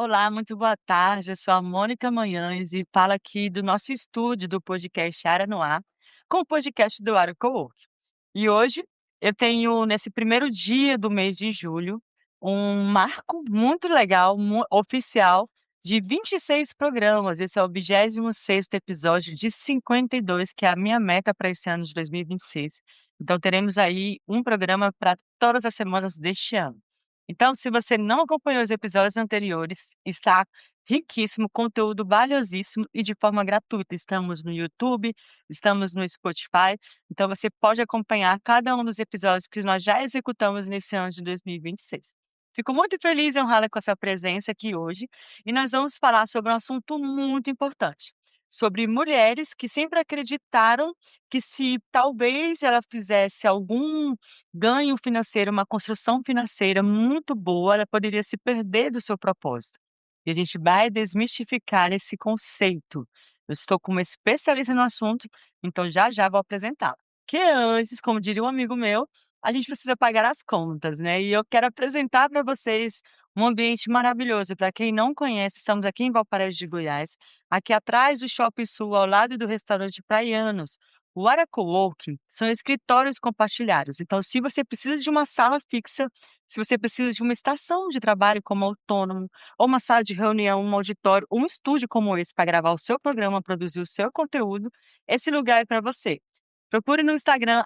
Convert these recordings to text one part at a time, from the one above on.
olá, muito boa tarde. Eu sou a Mônica Manhães e falo aqui do nosso estúdio do podcast Área no Ar, com o podcast do Área Cowork. E hoje eu tenho, nesse primeiro dia do mês de julho, um marco muito legal, oficial, de 26 programas. Esse é o 26º episódio de 52, que é a minha meta para esse ano de 2026. Então teremos aí um programa para todas as semanas deste ano. Então, se você não acompanhou os episódios anteriores, está riquíssimo, conteúdo valiosíssimo e de forma gratuita. Estamos no YouTube, estamos no Spotify, então você pode acompanhar cada um dos episódios que nós já executamos nesse ano de 2026. Fico muito feliz e honrada com a sua presença aqui hoje e nós vamos falar sobre um assunto muito importante, sobre mulheres que sempre acreditaram que se talvez ela fizesse algum ganho financeiro, uma construção financeira muito boa, ela poderia se perder do seu propósito. E a gente vai desmistificar esse conceito. Eu estou com uma especialista no assunto, então já já vou apresentá-la. Que antes, como diria um amigo meu, a gente precisa pagar as contas, né? E eu quero apresentar para vocês um ambiente maravilhoso. Para quem não conhece, estamos aqui em Valparaíso de Goiás, aqui atrás do Shopping Sul, ao lado do restaurante Praianos. O Ara Coworking são escritórios compartilhados. Então, se você precisa de uma sala fixa, se você precisa de uma estação de trabalho como autônomo, ou uma sala de reunião, um auditório, um estúdio como esse para gravar o seu programa, produzir o seu conteúdo, esse lugar é para você. Procure no Instagram,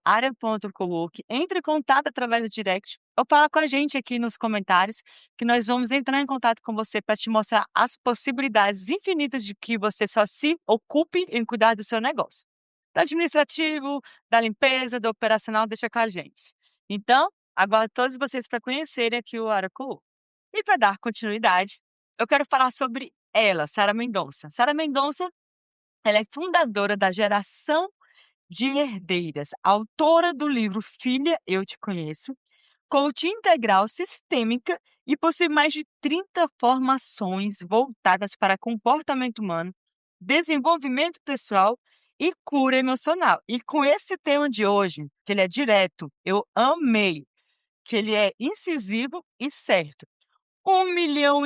@area.cowork, entre em contato através do direct ou fala com a gente aqui nos comentários, que nós vamos entrar em contato com você para te mostrar as possibilidades infinitas de que você só se ocupe em cuidar do seu negócio. Do administrativo, da limpeza, do operacional, deixa com a gente. Então, aguardo todos vocês para conhecerem aqui o Aracu. E para dar continuidade, eu quero falar sobre ela, Sara Mendonça. Sara Mendonça, ela é fundadora da Geração de Herdeiras, autora do livro Filha, Eu Te Conheço, coach integral sistêmica e possui mais de 30 formações voltadas para comportamento humano, desenvolvimento pessoal e cura emocional. E com esse tema de hoje, que ele é direto, eu amei, que ele é incisivo e certo. 1,5 milhão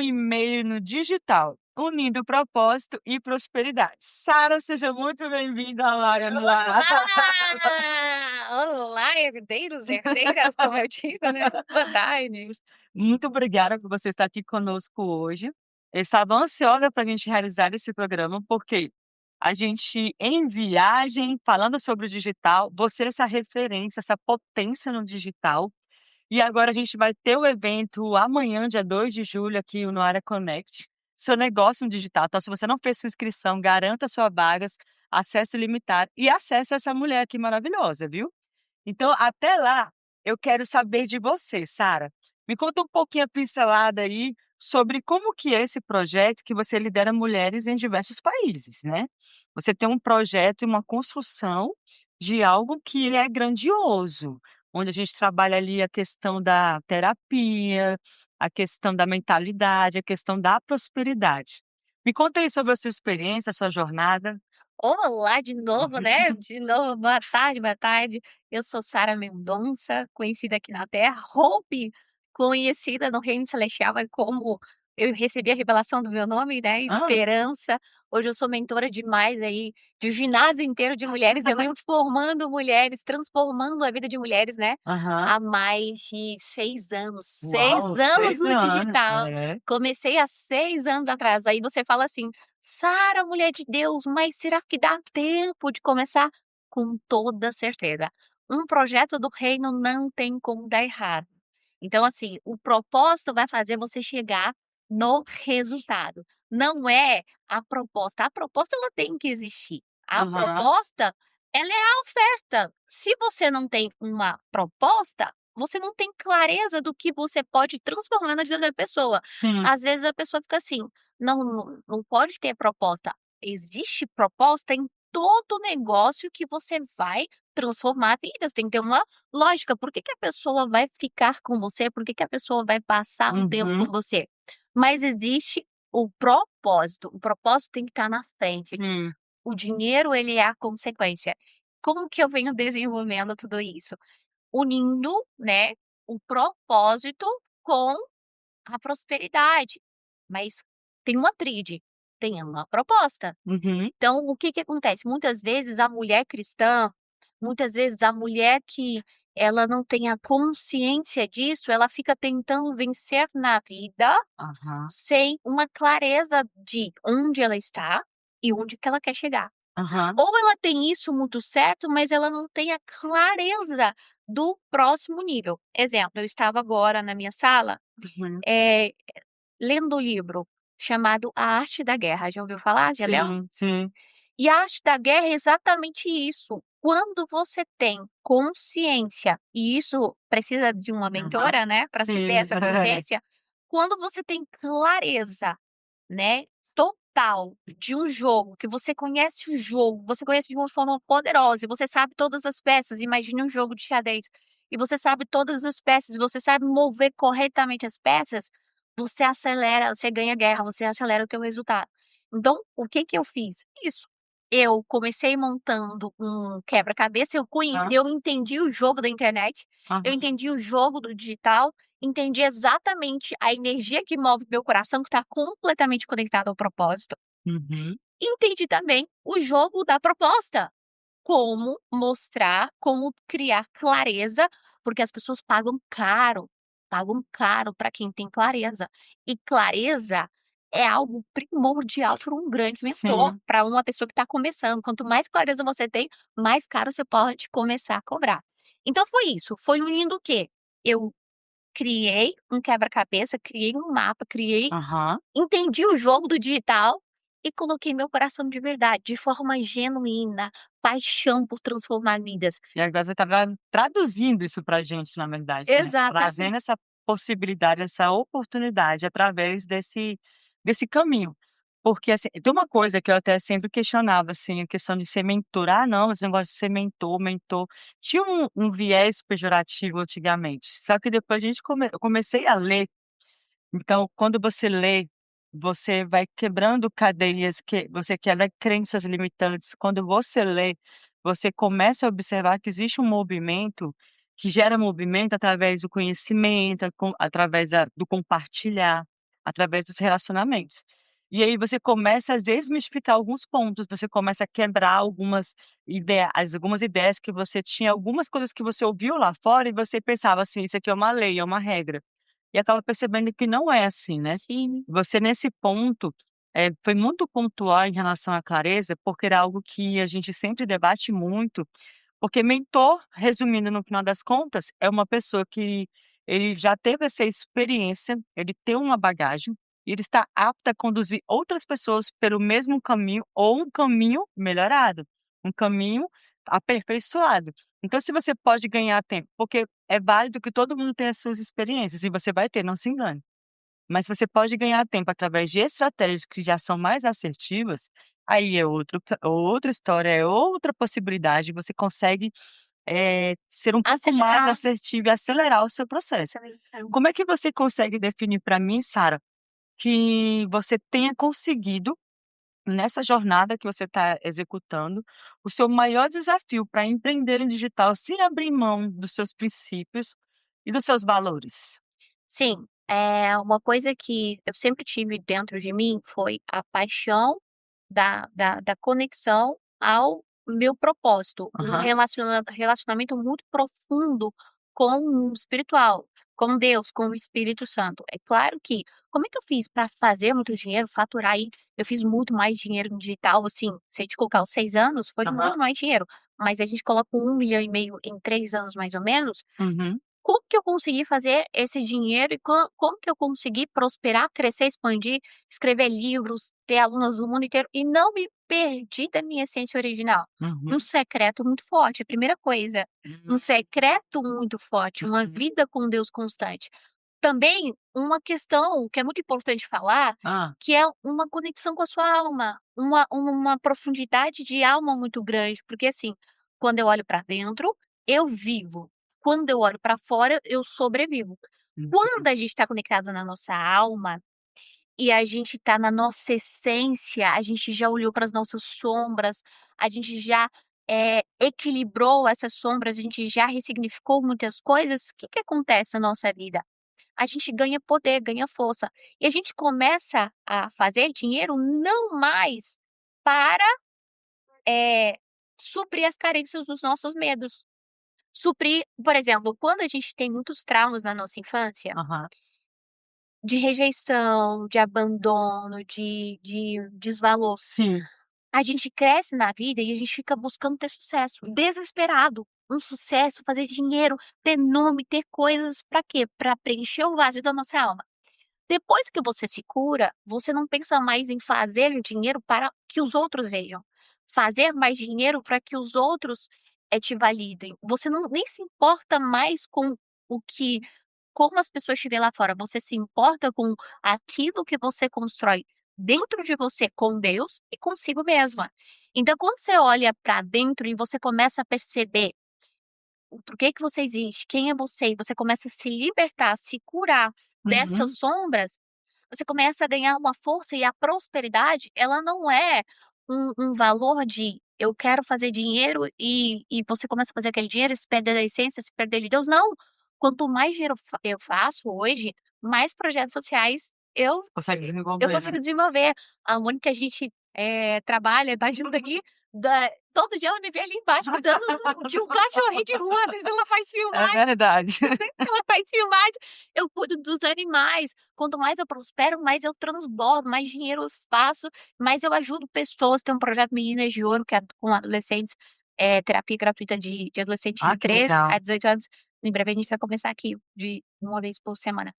no digital, unindo propósito e prosperidade. Sara, seja muito bem-vinda ao Área no Ar. Olá, herdeiros, herdeiras, como eu digo, né? Boa tarde. Muito obrigada por você estar aqui conosco hoje. Eu estava ansiosa para a gente realizar esse programa, porque a gente, em viagem, falando sobre o digital, você é essa referência, essa potência no digital. E agora a gente vai ter o evento amanhã, dia 2 de julho, aqui no Área Connect, seu negócio no digital. Então, se você não fez sua inscrição, garanta suas vagas, acesso ilimitado e acesso a essa mulher aqui maravilhosa, viu? Então, até lá, eu quero saber de você, Sara. Me conta um pouquinho a pincelada aí sobre como que é esse projeto que você lidera mulheres em diversos países, né? Você tem um projeto e uma construção de algo que é grandioso, onde a gente trabalha ali a questão da terapia, a questão da mentalidade, a questão da prosperidade. Me conta aí sobre a sua experiência, a sua jornada. Olá de novo, né? De novo, boa tarde, boa tarde. Eu sou Sara Mendonça, conhecida aqui na Terra, Hope, conhecida no Reino Celestial, é como eu recebi a revelação do meu nome, né? Ah, Esperança. Hoje eu sou mentora demais aí, de um ginásio inteiro de mulheres, eu venho formando mulheres, transformando a vida de mulheres, né? aham. Há mais de 6 anos, seis Uau, anos 6 no anos. digital. É. Comecei há 6 anos atrás. Aí você fala assim, Sara, mulher de Deus, mas será que dá tempo de começar? Com toda certeza. Um projeto do reino não tem como dar errado. Então, assim, o propósito vai fazer você chegar no resultado. Não é a proposta. A proposta ela tem que existir. A Aham. proposta, ela é a oferta. Se você não tem uma proposta, você não tem clareza do que você pode transformar na vida da pessoa. Sim. Às vezes a pessoa fica assim: não pode ter proposta. Existe proposta em todo negócio que você vai transformar vidas. Tem que ter uma lógica. Por que que a pessoa vai ficar com você? Por que que a pessoa vai passar um tempo com Uhum. você? Mas existe o propósito. O propósito tem que estar na frente. Sim. O dinheiro, ele é a consequência. Como que eu venho desenvolvendo tudo isso? Unindo, né, o propósito com a prosperidade. mas tem uma tríade, tem uma proposta. Uhum. Então, o que que acontece? Muitas vezes a mulher cristã, muitas vezes a mulher que ela não tem a consciência disso, ela fica tentando vencer na vida Aham. sem uma clareza de onde ela está e onde que ela quer chegar. Aham. Ou ela tem isso muito certo, mas ela não tem a clareza do próximo nível. Exemplo, eu estava agora na minha sala, Uhum. eh, lendo um livro chamado A Arte da Guerra. Já ouviu falar? Já leu? Sim, sim. E a arte da guerra é exatamente isso. Quando você tem consciência, e isso precisa de uma Aham. mentora, né, para se ter Sim. essa consciência, quando você tem clareza, né, total de um jogo, que você conhece o jogo, você conhece de uma forma poderosa e você sabe todas as peças, imagine um jogo de xadrez, e você sabe todas as peças, você sabe mover corretamente as peças, você acelera, você ganha guerra, você acelera o teu resultado. Então, o que que eu fiz? Isso. Eu comecei montando um quebra-cabeça, Aham. eu entendi o jogo da internet, eu Aham. entendi o jogo do digital, entendi exatamente a energia que move meu coração, que está completamente conectado ao propósito. Uhum. Entendi também o jogo da proposta, como mostrar, como criar clareza, porque as pessoas pagam caro para quem tem clareza. E clareza é algo primordial para um grande mentor, Sim. para uma pessoa que está começando. Quanto mais clareza você tem, mais caro você pode começar a cobrar. Então foi isso, foi unindo o quê? Eu criei um quebra-cabeça, criei um mapa, Aham. entendi o jogo do digital e coloquei meu coração de verdade, de forma genuína, paixão por transformar vidas. E agora você tá traduzindo isso pra gente, na verdade, né, trazendo Exatamente. essa possibilidade, essa oportunidade através desse caminho. Porque, assim, tem uma coisa que eu até sempre questionava, assim, a questão de ser mentor. "Ah, não, esse negócio de ser mentor". Tinha um viés pejorativo antigamente, só que depois a gente eu comecei a ler. Então, quando você lê, você vai quebrando cadeias, que você quebra crenças limitantes. Quando você lê, você começa a observar que existe um movimento que gera movimento através do conhecimento, através do compartilhar, através dos relacionamentos. E aí você começa a desmistificar alguns pontos, você começa a quebrar algumas ideias que você tinha, algumas coisas que você ouviu lá fora e você pensava assim: "Isso aqui é uma lei, é uma regra". E acaba percebendo que não é assim, né. Sim. Você nesse ponto, foi muito pontual em relação à clareza, porque era algo que a gente sempre debate muito, porque mentor, resumindo no final das contas, é uma pessoa que ele já teve essa experiência, ele tem uma bagagem, e ele está apto a conduzir outras pessoas pelo mesmo caminho ou um caminho melhorado, um caminho aperfeiçoado. Então se você pode ganhar tempo, porque é válido que todo mundo tenha as suas experiências, e você vai ter, não se engane. Mas se você pode ganhar tempo através de estratégias que já são mais assertivas, aí é outra história, é outra possibilidade, você consegue, ser um pouco mais Acelerar. assertivo e acelerar o seu processo. Acelerar. Como é que você consegue definir para mim, Sara, que você tenha conseguido, nessa jornada que você está executando, o seu maior desafio para empreender em digital sem abrir mão dos seus princípios e dos seus valores? Sim, uma coisa que eu sempre tive dentro de mim foi a paixão da conexão ao meu propósito, um Aham. relacionamento muito profundo com o espiritual, com Deus, com o Espírito Santo. É claro que como é que eu fiz para fazer muito dinheiro, faturar aí, eu fiz muito mais dinheiro no digital, assim, se a gente colocar os 6 anos, foi Aham. muito mais dinheiro, mas a gente coloca 1,5 milhão em 3 anos mais ou menos, Uhum. como que eu consegui fazer esse dinheiro e como que eu consegui prosperar, crescer, expandir, escrever livros, ter alunos do mundo inteiro e não me perdi da minha essência original? Um Uhum. secreto muito forte, a primeira coisa. Um Hum. secreto muito forte, uma Uhum. vida com Deus constante. Também uma questão que é muito importante falar, Hã. que é uma conexão com a sua alma, uma profundidade de alma muito grande, porque assim, quando eu olho para dentro, eu vivo. Quando eu olho para fora, eu sobrevivo. Uhum. Quando a gente está conectado na nossa alma e a gente está na nossa essência, a gente já olhou para as nossas sombras, a gente já, equilibrou essas sombras, a gente já ressignificou muitas coisas, o que que acontece na nossa vida? a gente ganha poder, ganha força. E a gente começa a fazer dinheiro não mais para, eh, suprir as carências dos nossos medos. Suprir, por exemplo, quando a gente tem muitos traumas na nossa infância, Aham. de rejeição, de abandono, de desvalor, Sim. a gente cresce na vida e a gente fica buscando ter sucesso, desesperado. Um sucesso, fazer dinheiro, ter nome, ter coisas, pra quê? Pra preencher o vazio da nossa alma. Depois que você se cura, você não pensa mais em fazer dinheiro para que os outros vejam. Fazer mais dinheiro para que os outros, te validem. Você não nem se importa mais com o que como as pessoas te veem lá fora, você se importa com aquilo que você constrói dentro de você com Deus e consigo mesma. Então quando você olha para dentro e você começa a perceber o porquê que você existe, quem é você, e você começa a se libertar, se curar destas Uhum. sombras, você começa a ganhar uma força e a prosperidade, ela não é um valor de eu quero fazer dinheiro e você começa a fazer aquele dinheiro e se perder da essência, se perder de Deus, não. Quanto mais dinheiro eu faço hoje, mais projetos sociais Consegue eu desenvolver, né. consigo desenvolver. A Mônica, que a gente, trabalha, tá junto aqui, todo dia ela me vê ali embaixo cuidando de um cachorrinho de rua, às vezes ela faz É filmagem, verdade. ela faz filmagem, eu cuido dos animais. Quanto mais eu prospero, mais eu transbordo, mais dinheiro eu faço, mais eu ajudo pessoas. Tem um projeto Meninas de Ouro, que é com adolescentes, terapia gratuita de adolescente de Ah, que 13 legal. a 18 anos. Em breve a gente vai começar aqui, de uma vez por semana.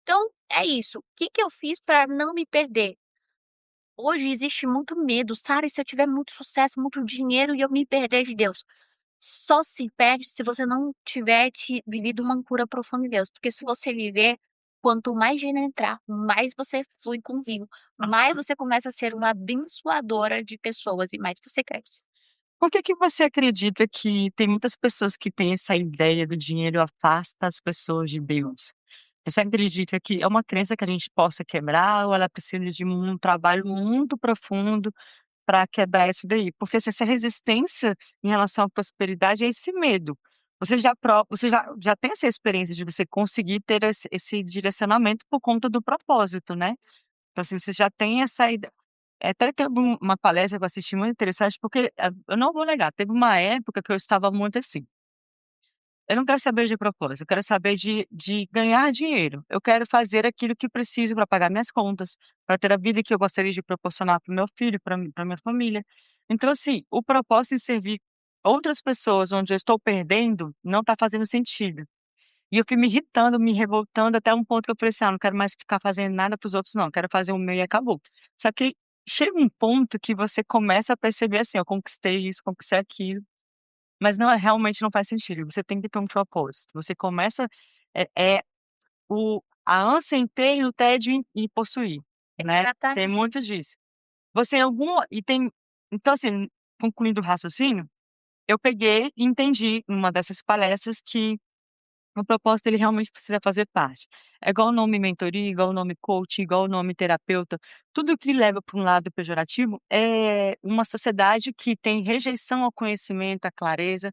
Então, é isso. O que que eu fiz para não me perder? Hoje existe muito medo, "Sara, e se eu tiver muito sucesso, muito dinheiro e eu me perder de Deus?". Só se perde se você não tiver vivido uma cura profunda em Deus, porque se você viver, quanto mais dinheiro entrar, mais você flui com vinho, mais você começa a ser uma abençoadora de pessoas e mais você cresce. Por que que você acredita que tem muitas pessoas que têm essa ideia do dinheiro afasta as pessoas de Deus? Você acredita que é uma crença que a gente possa quebrar ou ela precisa de um trabalho muito profundo para quebrar isso daí? Porque se essa resistência em relação à prosperidade é esse medo. Você já tem essa experiência de você conseguir ter esse direcionamento por conta do propósito, né? Então, assim, você já tem essa ide até teve uma palestra que eu assisti muito interessante, porque, eu não vou negar, teve uma época que eu estava muito assim: "Eu não quero saber de propósito, eu quero saber de ganhar dinheiro. Eu quero fazer aquilo que preciso para pagar minhas contas, para ter a vida que eu gostaria de proporcionar para o meu filho, para minha família". Então, assim, o propósito em servir outras pessoas onde eu estou perdendo, não está fazendo sentido. E eu fui me irritando, me revoltando até um ponto que eu falei assim: "Ah, não quero mais ficar fazendo nada para os outros não, quero fazer o meu e acabou". Só que chega um ponto que você começa a perceber assim: "Eu conquistei isso, conquistei aquilo", mas não realmente não faz sentido, você tem que ter um propósito. Você começa é a ânsia em ter e o tédio em possuir, né, tem Exatamente. muito disso. Você em algum e tem então assim, concluindo o raciocínio, eu peguei e entendi numa dessas palestras que o propósito ele realmente precisa fazer parte. É igual o nome mentoria, igual o nome coach, igual o nome terapeuta, tudo que leva para um lado pejorativo é uma sociedade que tem rejeição ao conhecimento, à clareza,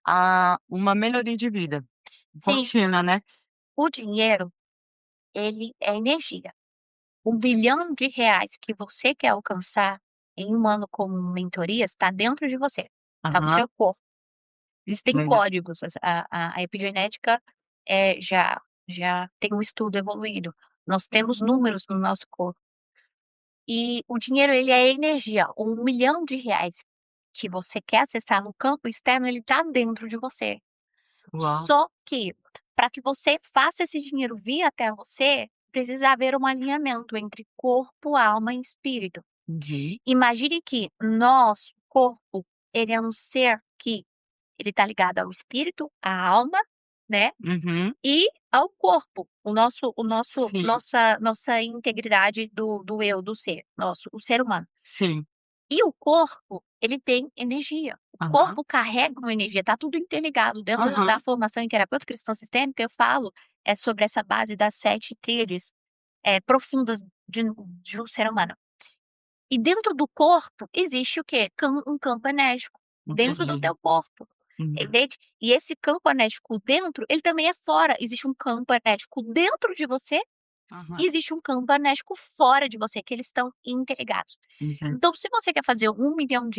a uma melhoria de vida Sim, contínua, né. o dinheiro, ele é energia. R$ 1 bilhão que você quer alcançar em um ano com mentorias está dentro de você, está no Aham, seu corpo. Existem legal. códigos, a epigenética, já tem um estudo evoluído. Nós temos números no nosso corpo. E o dinheiro, ele é energia. O R$ 1 milhão que você quer acessar no campo externo, ele está dentro de você. Uau. Só que, para que você faça esse dinheiro vir até você, precisa haver um alinhamento entre corpo, alma e espírito. Uhum, Imagine que nosso corpo, ele é um ser que ele está ligado ao espírito, à alma, né, uhum, e ao corpo, o sim, nossa integridade do eu, do ser, nosso, o ser humano. sim, E o corpo, ele tem energia. O aham, corpo carrega uma energia, tá tudo interligado. Dentro da aham, formação em terapeuta cristã sistêmica, eu falo, sobre essa base das 7 tríades, profundas de um ser humano. E dentro do corpo existe o quê? Um campo enérgico, dentro do entendi. teu corpo. entende? E esse campo enético dentro, ele também é fora. Existe um campo enético dentro de você e existe um campo enético fora de você, que eles estão interligados. Uhum. Então, se você quer fazer R$ 1 milhão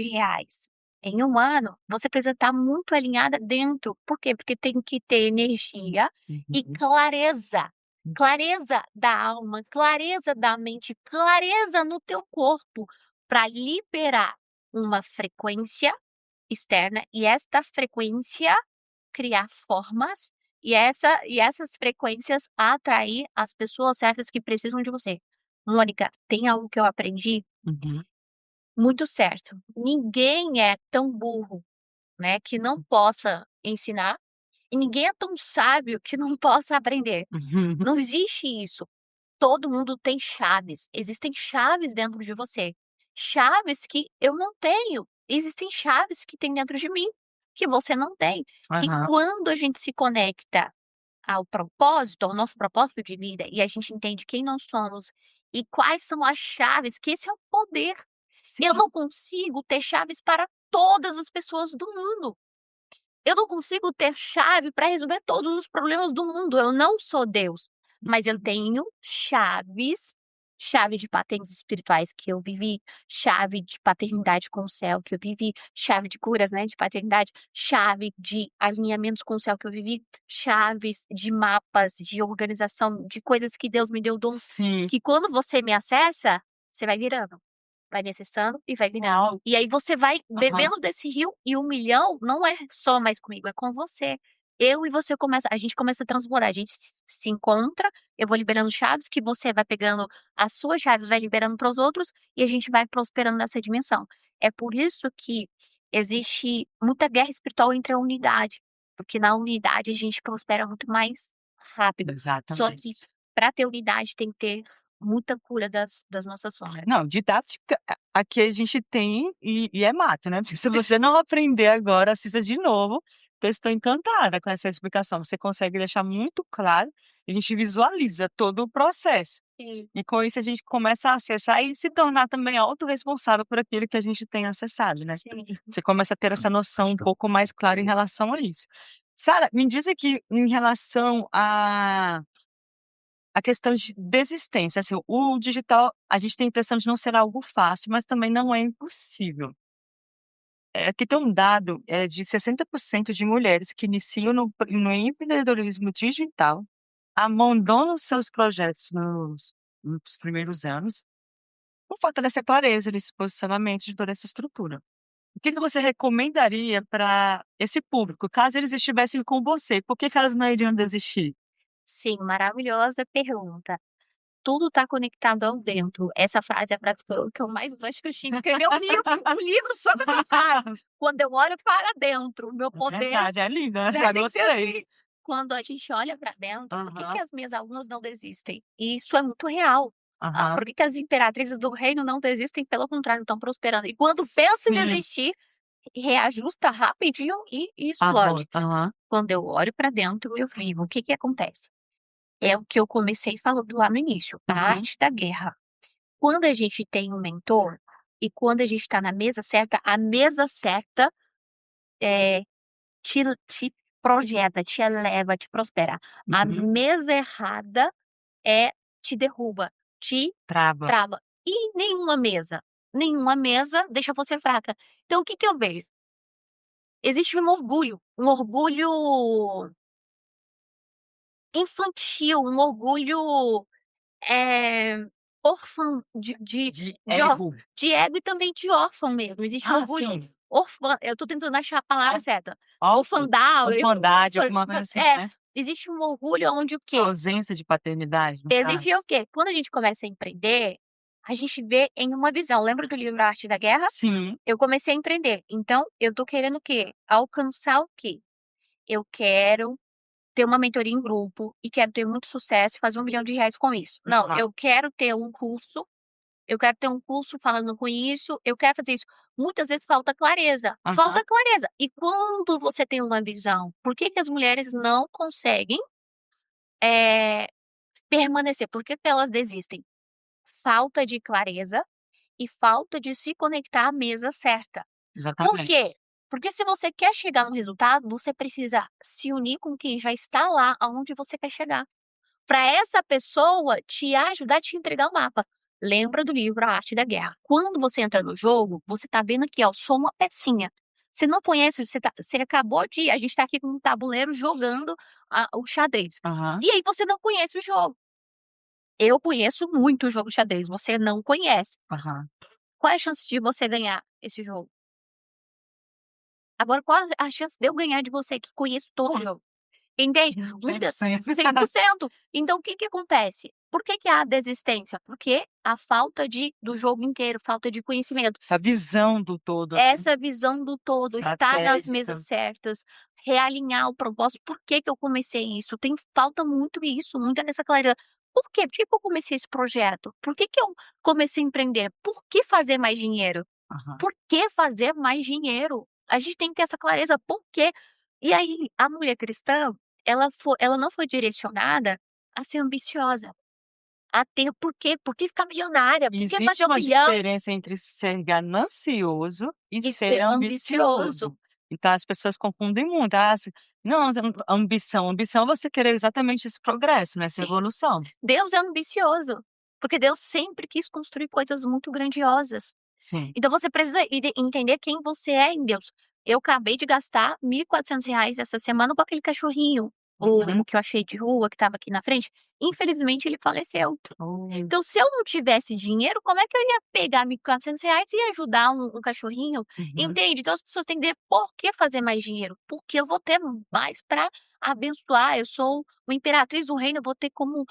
em um ano, você precisa estar muito alinhada dentro. Por quê? Porque tem que ter energia e Uhum. clareza. Clareza da alma, clareza da mente, clareza no teu corpo para liberar uma frequência externa e esta frequência criar formas e essas frequências atrair as pessoas certas que precisam de você. Mônica, tem algo que eu aprendi Uhum. muito certo. Ninguém é tão burro, né, que não possa ensinar, e ninguém é tão sábio que não possa aprender. Uhum. Não existe isso. Todo mundo tem chaves. Existem chaves dentro de você. Chaves que eu não tenho. Existem chaves que tem dentro de mim, que você não tem. E Aham. quando a gente se conecta ao propósito, ao nosso propósito de vida, e a gente entende quem nós somos e quais são as chaves, que esse é o poder. Sim. Eu não consigo ter chaves para todas as pessoas do mundo. Eu não consigo ter chave para resolver todos os problemas do mundo, eu não sou Deus, mas eu tenho chaves, chave de patentes espirituais que eu vivi, chave de paternidade com o céu que eu vivi, chave de curas, né, de paternidade, chave de alinhamentos com o céu que eu vivi, chaves de mapas, de organização, de coisas que Deus me deu dons, Sim. que quando você me acessa, você vai virando. Vai me acessando e vai virando. Uau. E aí você vai Aham. bebendo desse rio e 1 milhão não é só mais comigo, é com você. Eu e você a gente começa a transbordar, a gente se encontra, eu vou liberando chaves, que você vai pegando as suas chaves, vai liberando para os outros e a gente vai prosperando nessa dimensão. É por isso que existe muita guerra espiritual entre a unidade, porque na unidade a gente prospera muito mais rápido. Só que Exatamente. para ter unidade tem que ter muita cura das nossas sombras. Não, didática aqui a gente tem e é mato, né, porque se você não aprender agora, assista de novo, porque eu estou encantada com essa explicação. Você consegue deixar muito claro, a gente visualiza todo o processo. Sim, E com isso a gente começa a acessar e se tornar também autorresponsável por aquilo que a gente tem acessado, né. sim. Você começa a ter essa noção um pouco mais clara em relação a isso. Sara, me diz aqui em relação a questão de desistência, assim, o digital, a gente tem a impressão de não ser algo fácil, mas também não é impossível. Aqui tem um dado, de 60% de mulheres que iniciam no empreendedorismo digital, abandonam seus projetos nos primeiros anos, por falta dessa clareza, desse posicionamento, de toda essa estrutura. O que que você recomendaria para esse público, caso eles estivessem com você, por que que elas não iriam desistir? Sim, maravilhosa pergunta. Tudo está conectado ao dentro. Essa frase é a frase que eu mais gosto, acho que eu tinha que escrever um livro sobre essa frase. Quando eu olho para dentro, o meu É poder, verdade, é linda, né, já tem que ser gostei. assim. Quando a gente olha para dentro, por que Aham, que as minhas alunas não desistem? E isso é muito real. aham. Por que que as imperatrizes do reino não desistem, pelo contrário, estão prosperando. E quando penso em Sim. desistir, reajusta rapidinho e Ah, explode. aham. Quando eu olho para dentro, eu vivo. O que que acontece? É o que eu comecei falando lá no início, a Uhum. arte da guerra. Quando a gente tem um mentor e quando a gente está na mesa certa, a mesa certa, eh, te projeta, te eleva, te prospera. A Uhum. mesa errada, te derruba, te Trava. trava. E nenhuma mesa deixa você fraca. Então o que que eu vejo? Existe um orgulho infantil, um orgulho, eh, órfão De de órfão, ego. de ego e também de órfão mesmo. Existe um Ah, orgulho sim. eu tô tentando achar a palavra Au certa. Alto, Orfandade, orfandade, alguma coisa assim, né. existe um orgulho onde o quê? Ausência de paternidade, no Existe o caso. quê? Quando a gente começa a empreender, a gente vê em uma visão. Lembra do livro A Arte da Guerra? Sim. Eu comecei a empreender, então eu tô querendo o quê? Alcançar o quê? Eu quero ter uma mentoria em grupo e quero ter muito sucesso e fazer R$ 1 milhão com isso. Não, Aham. eu quero ter um curso falando com isso, eu quero fazer isso. Muitas vezes Aham. falta clareza. E quando você tem uma visão, por que que as mulheres não conseguem, eh, permanecer? Por que que elas desistem? Falta de clareza e falta de se conectar à mesa certa. Por Exatamente. quê? Porque se você quer chegar no resultado, você precisa se unir com quem já está lá aonde você quer chegar. Para essa pessoa te ajudar a te entregar o mapa. Lembra do livro A Arte da Guerra. Quando você entra no jogo, você tá vendo aqui, ó, sou uma pecinha. Você não conhece, você acabou de a gente tá aqui com um tabuleiro jogando o xadrez. Aham, E aí você não conhece o jogo. Eu conheço muito o jogo de xadrez, você não conhece. aham. Qual é a chance de você ganhar esse jogo? Agora, qual a chance de eu ganhar de você que conheço todo o jogo? Entende? Muitas 100%. 100%. Então o que que acontece? Por que que há desistência? Porque a falta do jogo inteiro, falta de conhecimento. Essa visão do todo, né, Essa visão do todo, estar nas mesas estratégica. certas, realinhar o propósito. Por que que eu comecei isso? Tem falta muito isso, muita dessa clareza. Por quê? Por que que eu comecei esse projeto? Por que que eu comecei a empreender? Por que fazer mais dinheiro? Aham. Por que fazer mais dinheiro? A gente tem que ter essa clareza, por quê? E aí, a mulher cristã, ela não foi direcionada a ser ambiciosa, a ter por que ficar milionária? Por que Existe fazer 1 uma bilhão diferença entre ser ganancioso e e ser ser ambicioso? ambicioso. Então as pessoas confundem muito. Ah, não, ambição é você querer exatamente esse progresso, né, essa Sim, evolução. Deus é ambicioso, porque Deus sempre quis construir coisas muito grandiosas. Sim. Então você precisa entender quem você é em Deus. Eu acabei de gastar R$ 1.400 essa semana com aquele cachorrinho, o Uhum. que eu achei de rua, que estava aqui na frente. Infelizmente ele faleceu. Oh. Então se eu não tivesse dinheiro, como é que eu ia pegar R$ 1.400 e ajudar um cachorrinho? Uhum. Entende? Então as pessoas têm que entender por que fazer mais dinheiro, porque eu vou ter mais para abençoar, eu sou uma imperatriz do reino, eu vou ter como,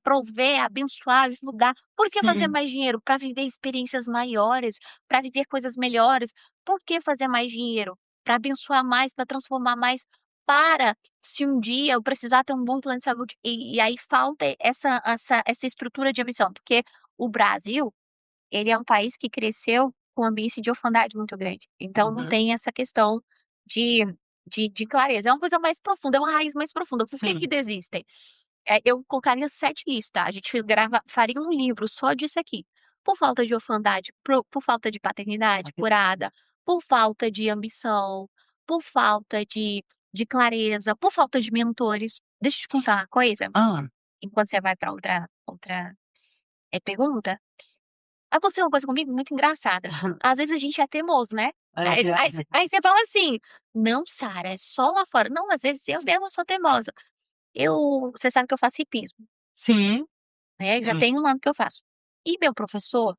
prover, abençoar, ajudar. Por que fazer Sim. mais dinheiro? Para viver experiências maiores, para viver coisas melhores. Por que fazer mais dinheiro? Para abençoar mais, para transformar mais, para se um dia eu precisar ter um bom plano de saúde, e aí falta essa estrutura de ambição, porque o Brasil, ele é um país que cresceu com um ambiente de orfandade muito grande, então não Uhum. tem essa questão de de clareza, é uma coisa mais profunda, é uma raiz mais profunda. Por que que Sim. desistem? Eu colocaria 7 listas, a gente faria um livro só disso aqui. Por falta de orfandade, por falta de paternidade curada, por falta de ambição, por falta de clareza, por falta de mentores. Deixa eu te contar uma coisa, Hã. enquanto você vai para outra, pergunta. Aconteceu uma coisa comigo muito engraçada. Às vezes a gente é teimoso, né. Aí você fala assim: "Não, Sara, é só lá fora". Não, às vezes eu mesma sou teimosa. Você sabe que eu faço hipismo, Sim, né, já sim. tem 1 ano que eu faço. E meu professor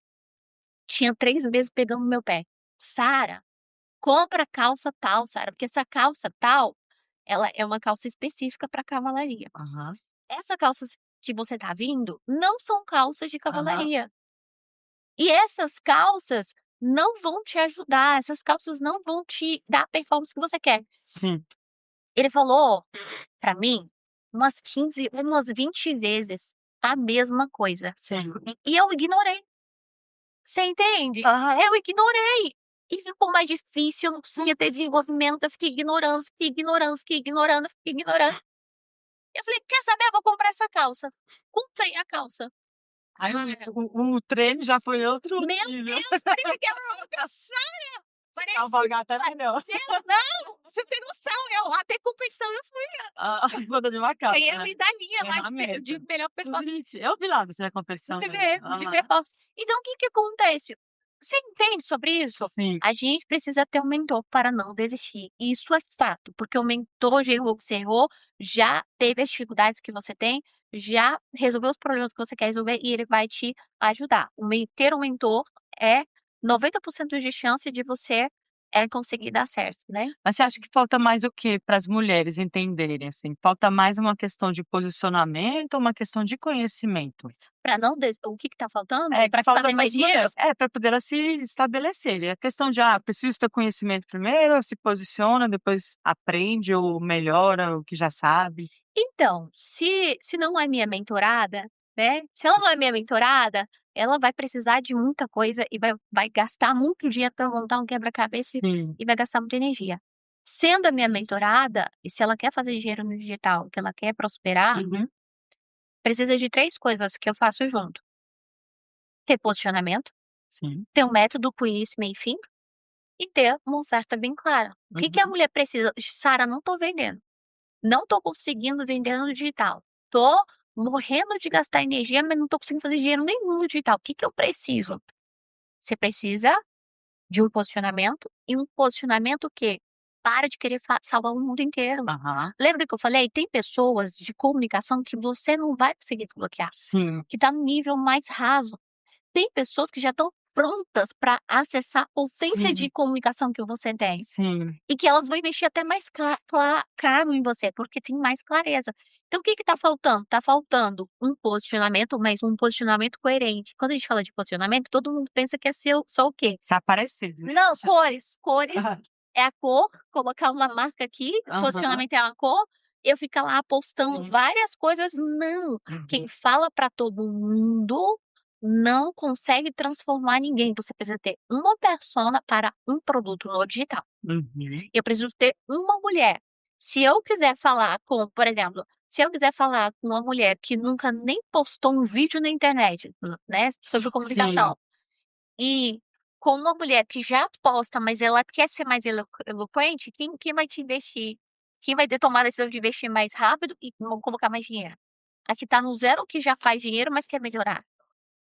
tinha 3 meses pegando no meu pé: "Sara, compra calça tal, Sara, porque essa calça tal, ela é uma calça específica para cavalaria. Aham, Essa calças que você tá vindo não são calças de aham. cavalaria. E essas calças não vão te ajudar, essas calças não vão te dar a performance que você quer". Sim, Ele falou pra mim umas 15, umas 20 vezes a mesma coisa. sim. E eu ignorei, você entende? Aham. Eu ignorei. E ficou mais difícil, eu não conseguia ter desenvolvimento, eu fiquei ignorando, fiquei ignorando, fiquei ignorando, fiquei ignorando. Eu falei: "Quer saber? Eu vou comprar essa calça". Comprei a calça. Aí Ah, o treino já foi outro meu nível. Deus, parecia que era outra Sara, parecia Cavalgar até melhor. Deus, não, você tem noção, eu até competição eu fui, A boda de macaco, ganhei a né. medalhinha lá Ferramenta. de melhor performance. Gente, eu vi lá você na competição mesmo. De Aham. performance. Então o que que acontece? Você entende sobre isso? Sim. A gente precisa ter um mentor para não desistir. Isso é fato, porque o mentor já observou, já teve as dificuldades que você tem, já resolveu os problemas que você quer resolver e ele vai te ajudar. Ter um mentor é 90% de chance de você, conseguir dar certo, né? Mas você acha que falta mais o quê para as mulheres entenderem, assim? Falta mais uma questão de posicionamento ou uma questão de conhecimento? Para não des o que que tá faltando? É, que Para falta fazer para mais as dinheiro? mulheres. É, para poder elas se estabelecerem. A questão de, preciso ter conhecimento primeiro, se posiciona, depois aprende ou melhora o que já sabe. Então, se não é minha mentorada, né, se ela não é minha mentorada, ela vai precisar de muita coisa e vai gastar muito dinheiro para montar um quebra-cabeça Sim. e vai gastar muita energia. Sendo a minha mentorada, e se ela quer fazer dinheiro no digital, que ela quer prosperar, Uhum. precisa de 3 coisas que eu faço junto: ter posicionamento, Sim. ter um método com início, meio e fim, e ter uma oferta bem clara. O que que a Uhum. mulher precisa? "Sara, não tô vendendo, não tô conseguindo vender no digital, tô morrendo de gastar energia, mas não tô conseguindo fazer dinheiro nenhum no digital, o que que eu preciso?". Você precisa de um posicionamento, e um posicionamento que para de querer salvar o mundo inteiro. Aham. Lembra que eu falei? Tem pessoas de comunicação que você não vai conseguir desbloquear, Sim, que está no nível mais raso. Tem pessoas que já estão prontas para acessar a potência de sim, comunicação que você tem. sim. E que elas vão investir até mais caro em você, porque tem mais clareza. Então o que que tá faltando? Tá faltando um posicionamento, mas um posicionamento coerente. Quando a gente fala de posicionamento, todo mundo pensa que é seu só o quê? Se aparecer, né. Não, cores. Cores Aham. é a cor, colocar uma marca aqui, Aham. posicionamento é uma cor, eu ficar lá postando Sim. várias coisas, não. Quem Uhum. fala para todo mundo não consegue transformar ninguém. Você precisa ter uma persona para um produto no digital. Uhum. Eu preciso ter uma mulher. Se eu quiser falar com, por exemplo, se eu quiser falar com uma mulher que nunca nem postou um vídeo na internet, né, sobre Sim. comunicação, e com uma mulher que já posta, mas ela quer ser mais eloquente, quem vai te investir? Quem vai ter tomar a decisão de investir mais rápido e vão colocar mais dinheiro? A que tá no zero, que já faz dinheiro, mas quer melhorar.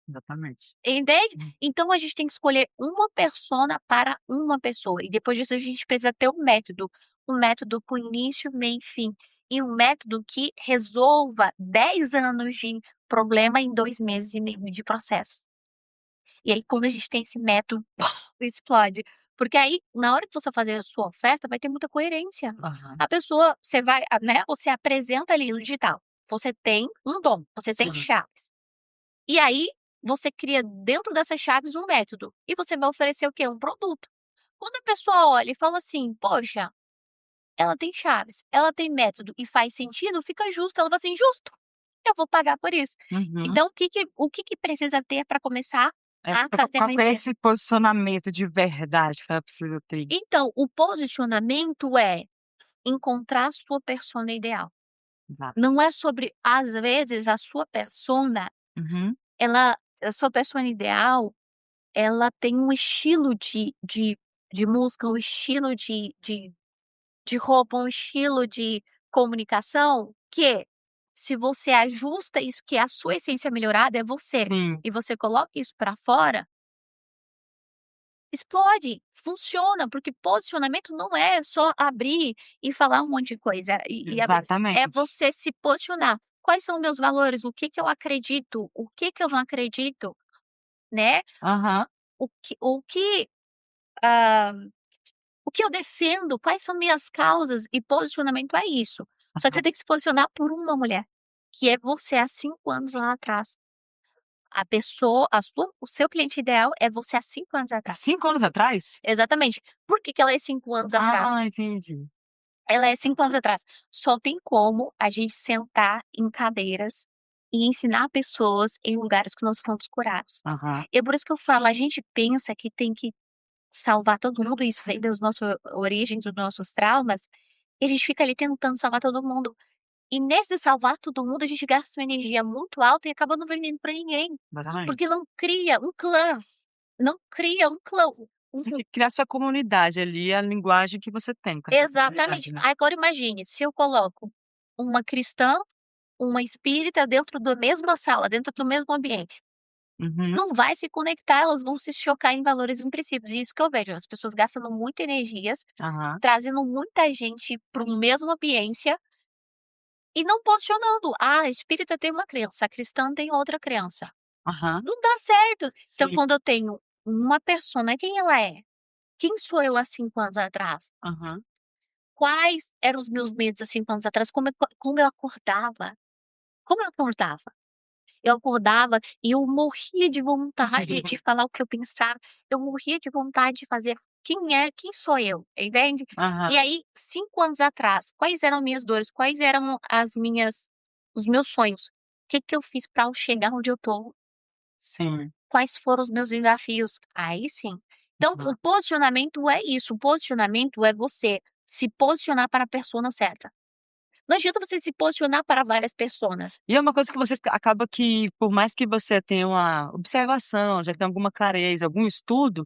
Exatamente. Entende? Hum. Então a gente tem que escolher uma persona para uma pessoa e depois disso a gente precisa ter um método com início, meio e fim, e um método que resolva 10 anos de problema em 2 meses e meio de processo. E aí quando a gente tem esse método, explode, porque aí na hora que você fazer a sua oferta vai ter muita coerência. Aham. A pessoa você vai, né, você apresenta ali no digital, você tem um dom, você tem Sim. chaves. E aí, você cria dentro dessas chaves um método, e você vai oferecer o quê? Um produto. Quando a pessoa olha e fala assim: "Poxa, ela tem chaves, ela tem método e faz sentido", fica justo, ela fala assim: "Justo, eu vou pagar por isso". Uhum. Então o que que precisa ter para começar É, a qual fazer qual mais que é venda? esse posicionamento de verdade que ela precisa ter? Então, o posicionamento é encontrar a sua persona ideal. Exato. Não é sobre às vezes a sua persona, Uhum. a sua persona ideal ela tem um estilo de música, um estilo de roupa, um estilo de comunicação que, se você ajusta isso, que é a sua essência melhorada é você, Sim. e você coloca isso pra fora, explode, funciona, porque posicionamento não é só abrir e falar um monte de coisa, é Exatamente. você se posicionar. Quais são meus valores? O que que eu acredito? O que que eu não acredito, né? Aham. O que, ah o que eu defendo, quais são minhas causas e posicionamento é isso. Só que você Aham. tem que se posicionar por uma mulher, que é você há 5 anos lá atrás. O seu cliente ideal é você há 5 anos atrás. 5 anos atrás? Exatamente. Por que que ela é 5 anos Ah, atrás? entendi. Ela é 5 anos atrás. Só tem como a gente sentar em cadeiras e ensinar pessoas em lugares que nós fomos curados. Aham. E é por isso que eu falo, a gente pensa que tem que salvar todo mundo, isso vem das nossa origem, dos nossos traumas, e a gente fica ali tentando salvar todo mundo. E nesse salvar todo mundo, a gente gasta uma energia muito alta e acaba não vendendo pra ninguém, Exatamente. porque não cria um clã, não cria um clã. Você Um tem que criar sua comunidade ali, a linguagem que você tem com essa exatamente. comunidade, né. Agora imagine, se eu coloco uma cristã, uma espírita dentro da mesma sala, dentro do mesmo ambiente. Uhum. Não vai se conectar, elas vão se chocar em valores e em princípios. E isso que eu vejo, as pessoas gastando muita energias, Aham. trazendo muita gente para o mesmo ambiência e não posicionando. Ah, a espírita tem uma crença, a cristã tem outra crença. Aham. Não dá certo. Então, Sim. quando eu tenho uma persona, quem ela é? Quem sou eu há 5 anos atrás? Aham. Quais eram os meus medos há 5 anos atrás? Como eu acordava? Como eu acordava? Eu acordava e eu morria de vontade de falar o que eu pensava, eu morria de vontade de fazer. Quem sou eu, entende? Aham. E aí, 5 anos atrás, quais eram minhas dores, quais eram os meus sonhos? O que que eu fiz para eu chegar onde eu tô? Sim. Quais foram os meus desafios? Aí sim. Então, o Aham. posicionamento é isso, o posicionamento é você se posicionar para a persona certa. Não adianta você se posicionar para várias pessoas. E é uma coisa que você acaba que, por mais que você tenha uma observação, já tenha alguma clareza, algum estudo,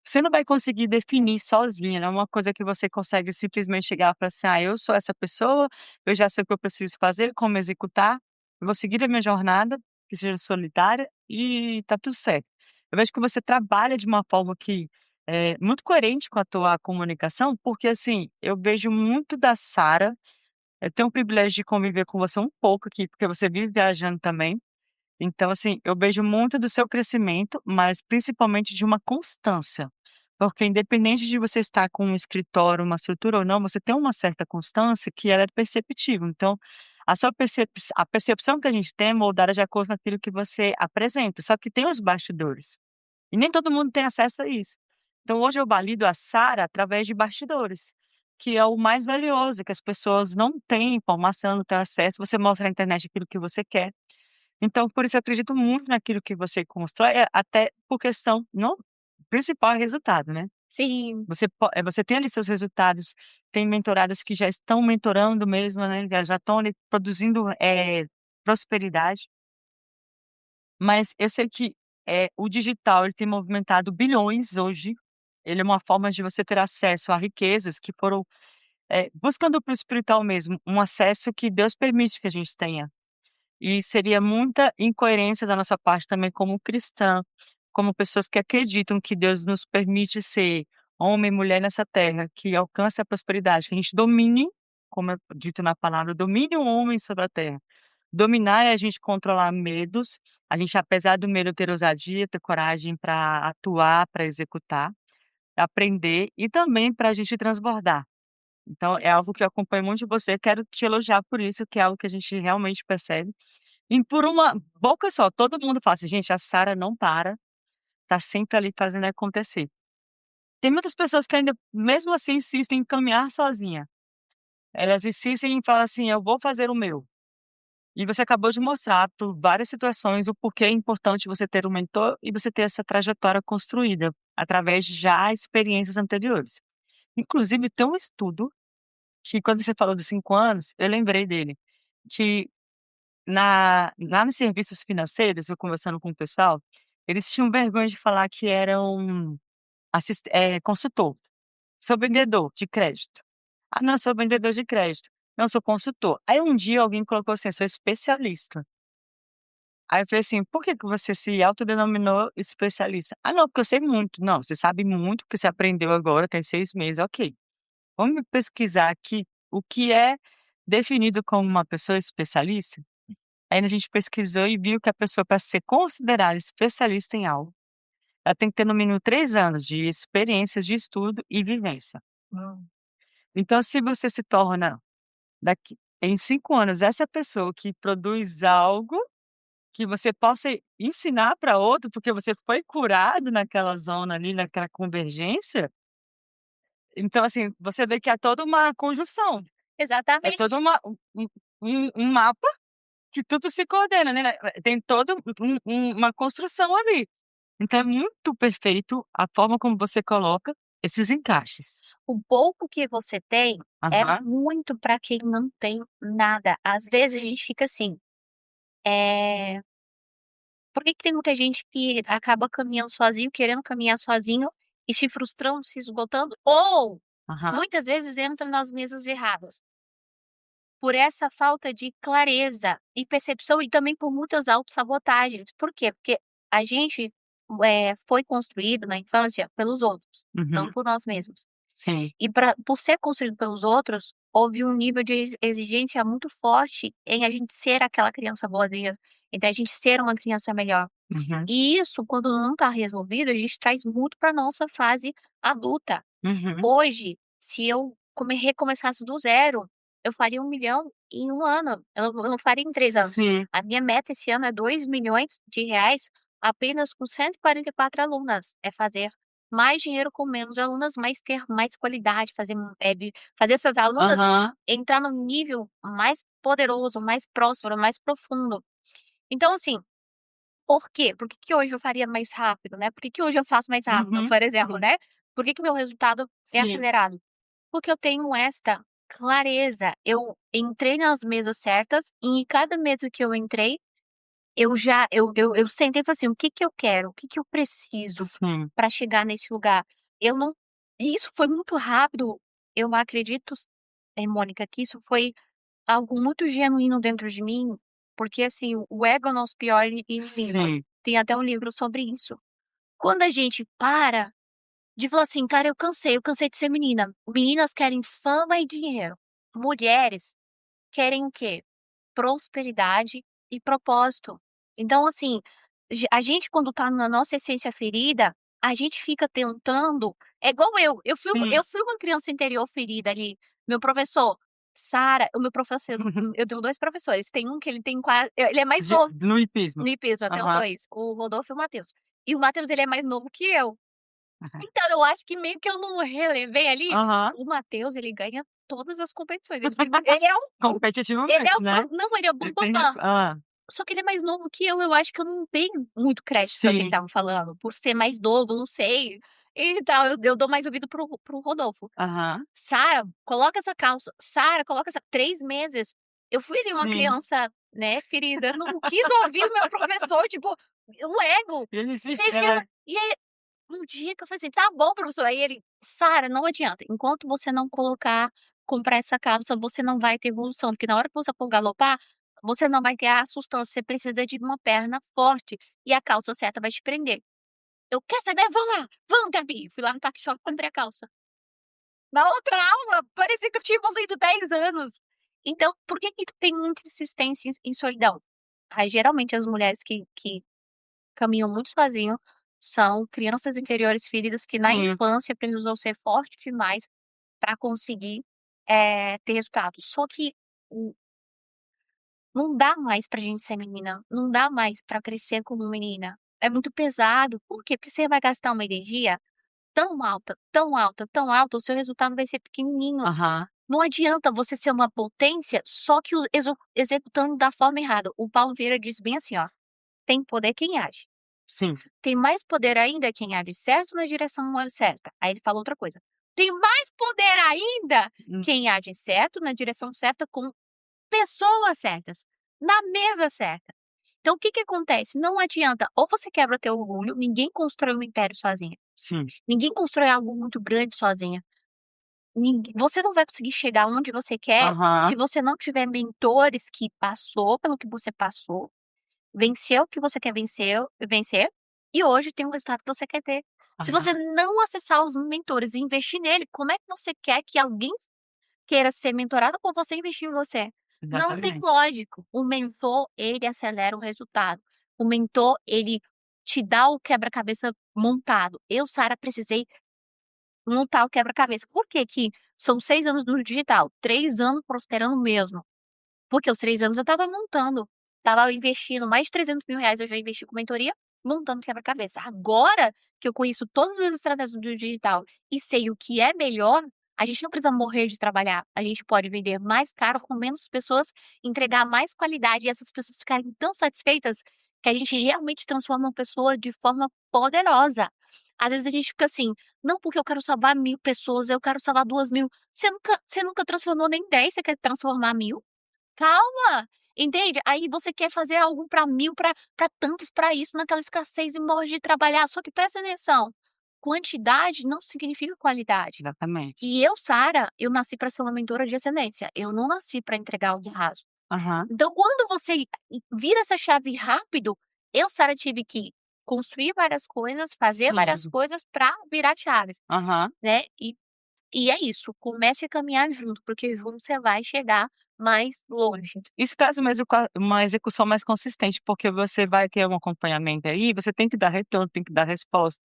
você não vai conseguir definir sozinha, não é uma coisa que você consegue simplesmente chegar e falar assim: "Ah, eu sou essa pessoa, eu já sei o que eu preciso fazer, como executar, eu vou seguir a minha jornada, que seja solitária, e tá tudo certo". Eu vejo que você trabalha de uma forma que é muito coerente com a tua comunicação, porque, assim, eu vejo muito da Sara. Eu tenho o privilégio de conviver com você um pouco aqui, porque você vive viajando também. Então, assim, eu vejo muito do seu crescimento, mas principalmente de uma constância. Porque independente de você estar com um escritório, uma estrutura ou não, você tem uma certa constância que ela é perceptível. Então, a percepção que a gente tem é moldada de acordo com aquilo que você apresenta, só que tem os bastidores. E nem todo mundo tem acesso a isso. Então hoje eu valido a Sara através de bastidores, que é o mais valioso, que as pessoas não têm informação, não têm acesso, você mostra na internet aquilo que você quer. Então por isso eu acredito muito naquilo que você constrói, até por questão não principal é resultado, né. Sim, Você tem ali seus resultados, tem mentoradas que já estão mentorando mesmo, né, já estão ali produzindo, prosperidade. Mas eu sei que, o digital ele tem movimentado bilhões hoje, ele é uma forma de você ter acesso a riquezas que foram, buscando para o espiritual mesmo, um acesso que Deus permite que a gente tenha. E seria muita incoerência da nossa parte também como cristã, como pessoas que acreditam que Deus nos permite ser homem e mulher nessa terra, que alcance a prosperidade, que a gente domine, como é dito na palavra, domine o homem sobre a terra. Dominar é a gente controlar medos, a gente apesar do medo ter ousadia, ter coragem para atuar, para executar, aprender e também para a gente transbordar. Então é algo que eu acompanho muito de você, quero te elogiar por isso, que é algo que a gente realmente percebe. E por uma boca só, todo mundo fala assim: "Gente, a Sara não para, tá sempre ali fazendo acontecer". Tem muitas pessoas que ainda, mesmo assim, insistem em caminhar sozinha. Elas insistem em falar assim: "Eu vou fazer o meu". E você acabou de mostrar por várias situações o porquê é importante você ter um mentor e você ter essa trajetória construída através de já experiências anteriores. Inclusive tem um estudo que quando você falou dos 5 anos, eu lembrei dele, que lá nos serviços financeiros, eu conversando com o pessoal, eles tinham vergonha de falar que eram consultor, sou vendedor de crédito. "Ah, não, sou vendedor de crédito". "Não, sou consultor". Aí um dia alguém colocou assim: "Sou especialista". Aí eu falei assim: "Por que que você se autodenominou especialista?". "Ah, não, porque eu sei muito". "Não, você sabe muito, porque você aprendeu agora, tem 6 meses, ok. Vamos pesquisar aqui o que é definido como uma pessoa especialista?". Aí a gente pesquisou e viu que a pessoa, para ser considerada especialista em algo, ela tem que ter no mínimo 3 anos de experiência de estudo e vivência. Então se você se torna daqui em 5 anos essa pessoa que produz algo que você possa ensinar para outro, porque você foi curado naquela zona ali, naquela convergência, então, assim, você vê que é toda uma conjunção, é exatamente. toda um mapa que tudo se coordena, né, tem todo uma construção ali. Então é muito perfeito a forma como você coloca esses encaixes. O pouco que você tem é Aham, muito para quem não tem nada. Às vezes a gente fica assim, eh, por que que tem muita gente que acaba caminhando sozinho, querendo caminhar sozinho e se frustrando, se esgotando, ou aham, muitas vezes entra nas mesas erradas, por essa falta de clareza e percepção e também por muitas autossabotagens. Por quê? Porque a gente, foi construído na infância pelos outros, não uhum, por nós mesmos. sim, E por ser construído pelos outros, houve um nível de exigência muito forte em a gente ser aquela criança boazinha, entre a gente ser uma criança melhor. uhum, E isso, quando não está resolvido, a gente traz muito para nossa fase adulta. uhum, Hoje, se eu recomeçasse do zero, eu faria 1.000.000 em 1 ano, eu não faria em 3 anos. sim, A minha meta esse ano é R$ 2.000.000 apenas com 144 alunas, é fazer mais dinheiro com menos alunas, mas ter mais qualidade, fazer essas alunas aham, entrar num nível mais poderoso, mais próspero, mais profundo. Então assim, por quê? Por que que hoje eu faria mais rápido, né, por que que hoje eu faço mais rápido, uhum, por exemplo, uhum, né, por que que meu resultado é sim, acelerado? Porque eu tenho esta clareza, eu entrei nas mesas certas e em cada mesa que eu entrei, eu sentei e falei assim: "O que que eu quero? O que que eu preciso Sim, para chegar nesse lugar?". Eu não e isso foi muito rápido, eu acredito, Mônica, que isso foi algo muito genuíno dentro de mim, porque, assim, o ego é o nosso pior inimigo. sim, Tem até um livro sobre isso. Quando a gente para de falar assim: "Cara, eu cansei de ser menina". Meninas querem fama e dinheiro. Mulheres querem o quê? Prosperidade e propósito. Então, assim, a gente quando tá na nossa essência ferida, a gente fica tentando é igual sim. eu fui uma criança interior ferida ali. Meu professor, Sara o meu professor eu tenho 2 professores, tem um que ele tem ele é mais De novo no hipismo. no hipismo, eu tenho Aham, 2, o Rodolfo e o Matheus. E o Matheus ele é mais novo que eu. aham. Então eu acho que meio que eu não relevei ali, Aham. o Matheus ele ganha todas as competições, ele é ele é Competitivamente, o bam né. não, ele é o Ele tem res bam-bam-bam. Só que ele é mais novo que eu acho que eu não dei muito crédito para o que ele Sim. estava falando, por ser mais novo, não sei, e tal, eu dou mais ouvido para o Rodolfo. Aham. "Sara, coloca essa calça. Sara, coloca essa", 3 meses. Eu fui ali uma Sim. criança, né, ferida, eu não quis ouvir o meu professor, tipo, o ego Ele insiste mexendo. E aí, um dia que eu falei assim: "Tá bom, professor", aí ele: "Sara, não adianta, enquanto você não comprar essa calça, você não vai ter evolução, porque na hora que você for galopar, você não vai ter a sustância, você precisa de uma perna forte, e a calça certa vai te prender". Eu: "Quer saber? Vou lá, vamos, Gabi". Fui lá no Parque Shopping, comprei a calça. Na outra aula, parecia que eu tinha evoluído 10 anos. Então, por que que tem muita insistência em solidão? Aí, geralmente, as mulheres que caminham muito sozinho são crianças interiores feridas que na sim. infância precisou ser forte demais para conseguir, ter resultado. Só que, hum, não dá mais pra gente ser menina, não dá mais pra crescer como menina. É muito pesado. Por quê? Porque você vai gastar uma energia tão alta, tão alta, tão alta, o seu resultado vai ser pequenininho. Aham. Não adianta você ser uma potência, só que executando da forma errada. O Paulo Vieira diz bem assim, ó: "Tem poder quem age. Sim. Tem mais poder ainda quem age certo na direção certa". Aí ele fala outra coisa: "Tem mais poder ainda Hum, quem age certo na direção certa com pessoas certas, na mesa certa". Então o que que acontece? Não adianta, ou você quebra teu orgulho, ninguém constrói um império sozinha, sim. ninguém constrói algo muito grande sozinha. Você não vai conseguir chegar onde você quer se Aham, você não tiver mentores que passou pelo que você passou, venceu o que você quer vencer, e hoje tem o resultado que você quer ter. Se você aham. não acessar os mentores e investir nele, como é que você quer que alguém queira ser mentorado por você investir em você? Não tem Exatamente. lógico. O mentor, ele acelera o resultado. O mentor, ele te dá o quebra-cabeça montado. Eu, Sara, precisei montar o quebra-cabeça. Por que que são 6 anos no digital, 3 anos prosperando mesmo? Porque os 3 anos eu estava montando, estava investindo mais de R$ 300.000 eu já investi com mentoria, montando quebra-cabeça. Agora que eu conheço todas as estratégias do digital e sei o que é melhor, a gente não precisa morrer de trabalhar, a gente pode vender mais caro com menos pessoas, entregar mais qualidade e essas pessoas ficarem tão satisfeitas que a gente realmente transforma uma pessoa de forma poderosa. Às vezes a gente fica assim: "Não, porque eu quero salvar 1.000 pessoas, eu quero salvar 2.000". Você nunca transformou nem 10, você quer transformar 1.000? Calma, entende? Aí você quer fazer algo para 1.000, para tantos, para isso, naquela escassez e morre de trabalhar. Só que presta atenção, quantidade não significa qualidade. Exatamente. E eu, Sara, eu nasci para ser uma mentora de excelência, eu não nasci para entregar algo raso. Aham. Então quando você vira essa chave rápido, eu, Sara, tive que construir várias coisas, fazer várias Sim. coisas para virar chaves, Aham. né. E é isso, comece a caminhar junto, porque junto você vai chegar mais longe. Isso traz uma execução mais consistente, porque você vai ter um acompanhamento aí, você tem que dar retorno, tem que dar resposta.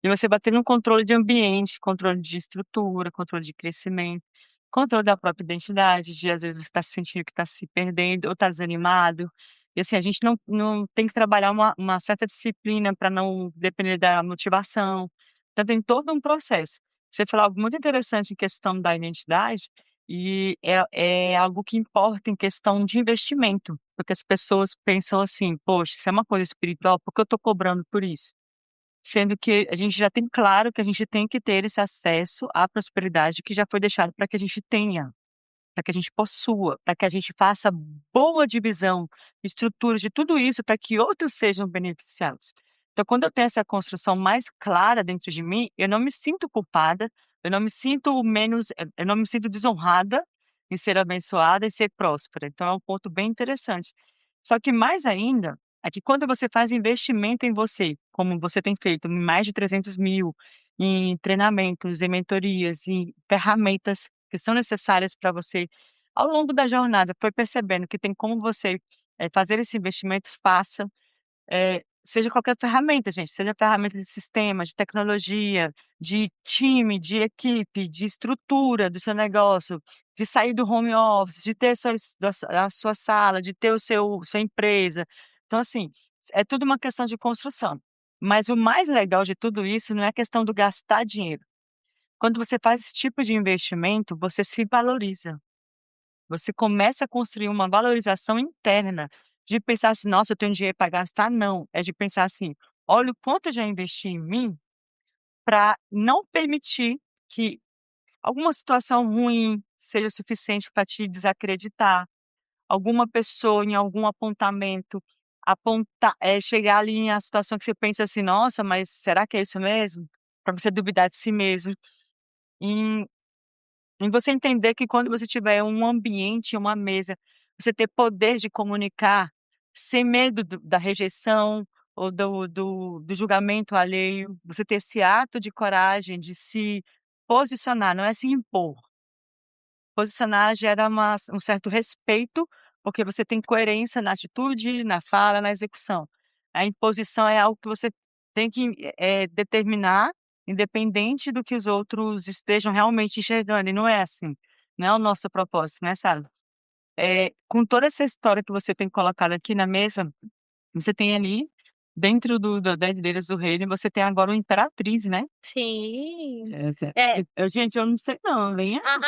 E você vai ter um controle de ambiente, controle de estrutura, controle de crescimento, controle da própria identidade, de às vezes você está se sentindo que está se perdendo ou está desanimado. E assim, a gente não tem que trabalhar uma certa disciplina para não depender da motivação. Então tem todo um processo. Você falou algo muito interessante em questão da identidade, e é algo que importa em questão de investimento, porque as pessoas pensam assim: "Poxa, isso é uma coisa espiritual, por que eu estou cobrando por isso?". Sendo que a gente já tem claro que a gente tem que ter esse acesso à prosperidade que já foi deixado para que a gente tenha. para que a gente possua, para que a gente faça boa divisão, estrutura de tudo isso para que outros sejam beneficiados. Então, quando eu tenho essa construção mais clara dentro de mim, eu não me sinto culpada, eu não me sinto desonrada em ser abençoada e ser próspera. Então, é um ponto bem interessante. Só que mais ainda, é que quando você faz investimento em você, como você tem feito, em mais de 300.000, em treinamentos, em mentorias, em ferramentas que são necessárias para você, ao longo da jornada, foi percebendo que tem como você, fazer esse investimento, faça. Seja qualquer ferramenta, gente, seja ferramenta de sistema, de tecnologia, de time, de equipe, de estrutura do seu negócio, de sair do home office, de ter a sua sala, de ter o sua empresa. Então, assim, é tudo uma questão de construção. Mas o mais legal de tudo isso não é a questão do gastar dinheiro. Quando você faz esse tipo de investimento, você se valoriza. Você começa a construir uma valorização interna, de pensar assim: "Nossa, eu tenho dinheiro para gastar", não, é de pensar assim: "Olha o quanto eu já investi em mim para não permitir que alguma situação ruim seja suficiente para te desacreditar, alguma pessoa em algum apontamento chegar ali em a situação que você pensa assim: 'Nossa, mas será que é isso mesmo?'", para você duvidar de si mesmo. Em você entender que quando você tiver um ambiente, uma mesa, você ter poder de comunicar sem medo da rejeição ou do julgamento alheio, você ter esse ato de coragem de se posicionar, não é se impor. Posicionar gera um certo respeito, porque você tem coerência na atitude, na fala, na execução. A imposição é algo que você tem que, determinar, independente do que os outros estejam realmente enxergando, e não é assim, não é o nosso propósito, né, sabe. Com toda essa história que você tem colocado aqui na mesa, você tem ali, dentro das lideiras do reino, você tem agora uma imperatriz, né. Sim. Essa É, gente, eu não sei não, vem a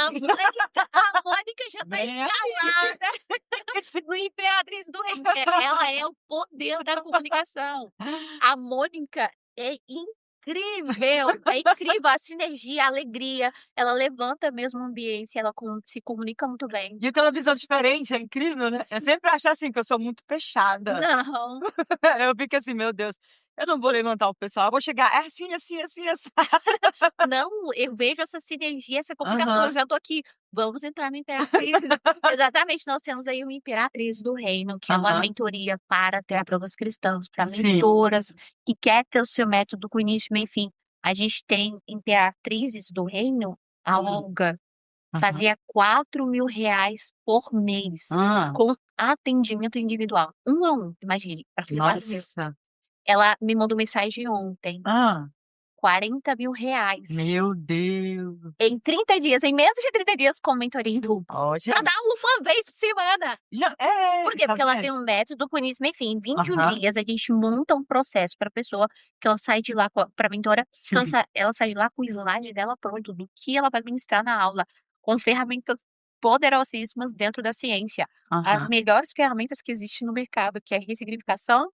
Mônica já tá vem aí. escalada no Imperatriz do Reino, porque ela é o poder da comunicação. A Mônica é incrível a sinergia, a alegria, ela levanta mesmo o ambiente, ela se comunica muito bem. E eu tenho uma visão diferente, é incrível, né. Eu sempre acho assim, que eu sou muito fechada. Não. Eu fico assim: "Meu Deus, eu não vou levantar o pessoal, eu vou chegar, é assim, assim, assim, assado". Não, eu vejo essa sinergia, essa comunicação, eu Aham. já tô aqui, vamos entrar no Imperatriz. Exatamente, nós temos aí uma Imperatriz do Reino, que é uma Aham. mentoria para terapeutas cristãos, para Sim. mentoras que quer ter o seu método com início, meio e fim. A gente tem Imperatrizes do Reino, a Hum. Olga Aham. fazia R$ 4.000 por mês, Hã. com atendimento individual, um a um, imagine, para fazer 4.000. Nossa. Ela me mandou mensagem ontem, Hã. R$ 40.000. Meu Deus. Em 30 dias, em menos de 30 dias com mentoria em duplo, Ó, pra dar gente. aula uma vez por semana. Por quê? Tá Porque ela vendo? tem um método com início, meio e fim. Em 21 Aham. dias, a gente monta um processo pra pessoa, que ela sai de lá pra mentora, que Sim. ela sai de lá com o slide dela pronto, do que ela vai ministrar na aula, com ferramentas poderosíssimas dentro da ciência. As Aham. melhores ferramentas que existem no mercado, que é ressignificação,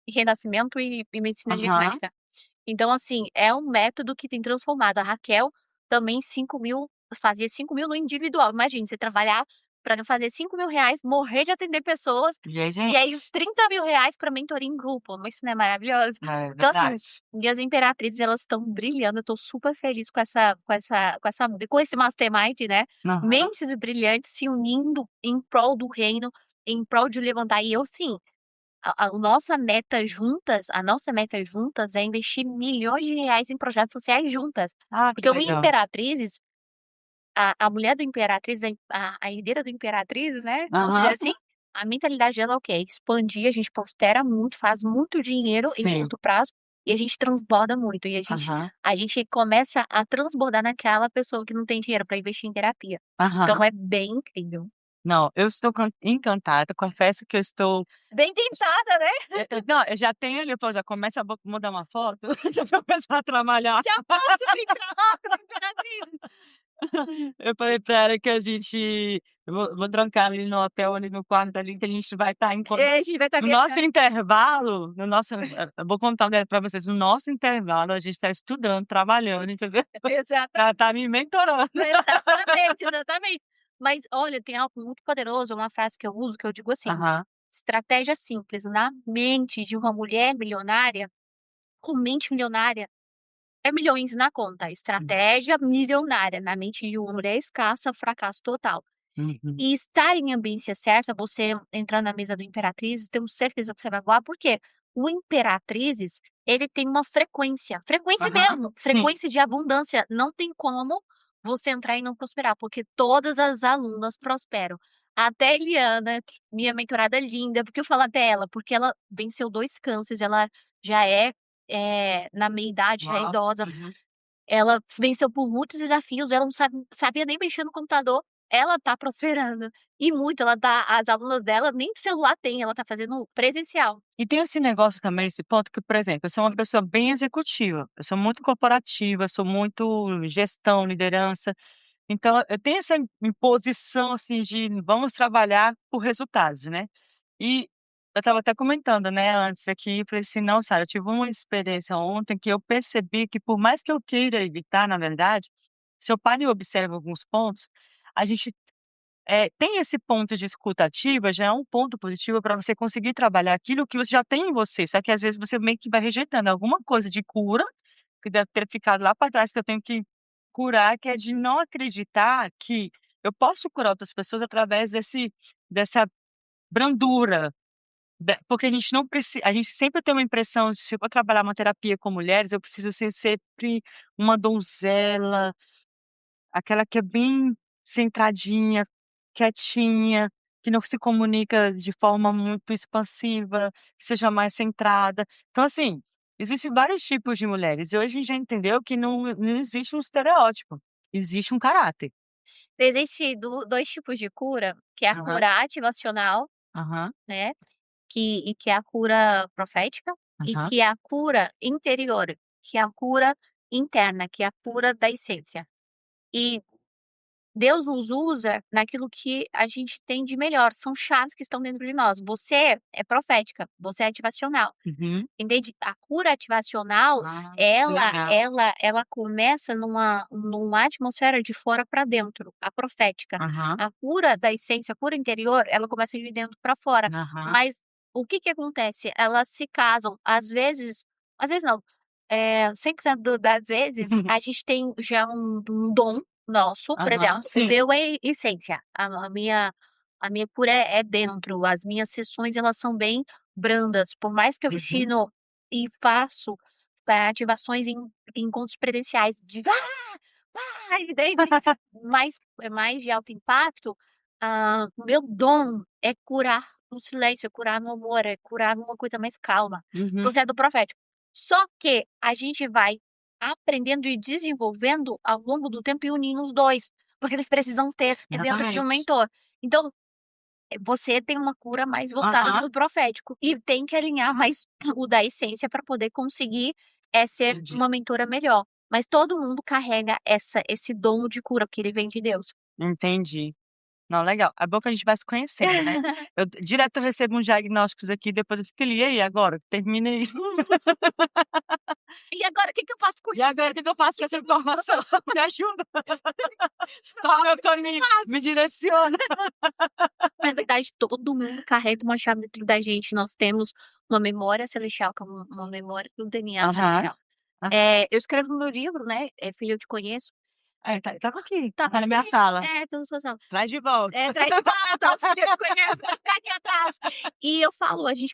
e renascimento e medicina Aham. diagnóstica. Então, assim, é um método que tem transformado. A Raquel também 5.000, fazia 5.000 no individual. Imagine, você trabalhar para fazer R$ 5.000, morrer de atender pessoas, E aí, e aí os gente? R$ 30.000 para mentoria em grupo. Mas isso não é maravilhoso? É Então, assim, verdade. minhas imperatrizes, elas estão brilhando. Eu tô super feliz com esse mastermind, né? Aham. Mentes brilhantes se unindo em prol do reino, em prol de levantar. E eu, sim, a nossa meta juntas é investir milhões de reais em projetos sociais juntas. Ah, que Porque o legal. Imperatrizes, a mulher do Imperatriz, a herdeira do Imperatriz, né, vamos dizer Aham. assim, a mentalidade dela é o quê? Expandir, a gente prospera muito, faz muito dinheiro em Sim. curto prazo e a gente transborda muito. E Aham. a gente começa a transbordar naquela pessoa que não tem dinheiro para investir em terapia. Então Aham. é bem incrível. Não, eu estou encantada, confesso que eu estou Bem tentada, né? não, eu já tenho ali, pô, já começa a mudar uma foto, já vou começar a trabalhar. Já posso entrar lá como Imperatriz. Eu falei pra ela que eu vou trancar ali no hotel, ali no quarto ali, que a gente vai estar É, a gente vai estar no nosso viajando. intervalo, eu vou contar pra vocês, no nosso intervalo a gente está estudando, trabalhando, entendeu? Exata Ela tá me mentorando. exatamente, exatamente. Mas olha, tem algo muito poderoso, uma frase que eu uso, que eu digo assim: Aham. "Estratégia simples na mente de uma mulher milionária, com mente milionária, é milhões na conta. Hum. Estratégia milionária na mente de uma mulher escassa, fracasso total". Uhum. E estar em ambiência certa, você entrar na mesa do Imperatrizes, tenho certeza que você vai voar, porque o Imperatrizes, ele tem uma frequência, frequência Aham. mesmo, Sim. frequência de abundância. Não tem como você entrar e não prosperar, porque todas as alunas prosperam. Até a Eliana, minha mentorada linda, porque eu falo até ela, porque ela venceu 2 cânceres, ela já na meia idade, já é Uau. idosa, Uhum. ela venceu por muitos desafios, ela não sabia nem mexer no computador, ela tá prosperando. E muito, ela tá as alunas dela nem celular tem, ela tá fazendo presencial. E tem esse negócio também, esse ponto que, por exemplo, eu sou uma pessoa bem executiva, eu sou muito corporativa, sou muito gestão, liderança, então eu tenho essa imposição, assim, de vamos trabalhar por resultados, né. E eu estava até comentando, né, antes aqui, falei assim: "Não, Sara, eu tive uma experiência ontem que eu percebi que por mais que eu queira evitar, na verdade, se eu paro e observo alguns pontos, a gente tem esse ponto de escuta ativa, já é um ponto positivo para você conseguir trabalhar aquilo que você já tem em você, só que às vezes você meio que vai rejeitando alguma coisa de cura, que deve ter ficado lá para trás, que eu tenho que curar, que é de não acreditar que eu posso curar outras pessoas através dessa brandura, porque a gente não precisa, a gente sempre tem uma impressão de se eu vou trabalhar uma terapia com mulheres, eu preciso ser sempre uma donzela, aquela que é bem centradinha, quietinha, que não se comunica de forma muito expansiva, que seja mais centrada. Então, assim, existem vários tipos de mulheres e hoje a gente já entendeu que não existe um estereótipo, existe um caráter. Existe 2 tipos de cura, que é a Aham, cura ativacional, aham, né, que é a cura profética, e aham. que é a cura interior, que é a cura interna, que é a cura da essência. E Deus nos usa naquilo que a gente tem de melhor, são chaves que estão dentro de nós. Você é profética, você é ativacional. Uhum. Entende? A cura ativacional, Ah, ela legal. ela ela começa numa atmosfera de fora para dentro, a profética. Aham, A cura da essência, a cura interior, ela começa de dentro para fora. aham. Mas o que que acontece? Elas se casam, às vezes não, 100% das vezes, a gente tem já um dom nosso, por Aham, exemplo, o sim. meu é essência, a minha cura é dentro, as minhas sessões elas são bem brandas, por mais que eu Uhum. ensino e faço, ativações em encontros presenciais de entende? Mais de alto impacto, o meu dom é curar no silêncio, é curar no amor, é curar numa coisa mais calma. Uhum. Você é do profético. Só que a gente vai aprendendo e desenvolvendo ao longo do tempo e unindo os 2, porque eles precisam ter dentro de um Exatamente. mentor. Então você tem uma cura mais voltada Aham, para o profético e tem que alinhar mais o da essência para poder conseguir, ser entendi. uma mentora melhor. Mas todo mundo carrega esse dom de cura, porque ele vem de Deus. Entendi. Não, legal. É bom que a gente vai se conhecendo, né. Eu direto eu recebo uns diagnósticos aqui, depois eu fico ali: "E aí, agora? Termina aí". E agora o que que eu faço com E isso? agora o que que eu faço com essa informação? Me ajuda. Qual é o caminho? Me direciona. Na verdade, todo mundo carrega uma chave dentro da gente. Nós temos uma memória celestial, que é uma memória do DNA Aham, celestial. aham. Eu escrevo no meu livro, né, Filha, Eu Te Conheço. É, estava aqui, Tá tá na minha aqui. sala. Tem sua Traz de volta. Traz de volta, filha, eu te conheço, vai ficar aqui atrás. E eu falo, a gente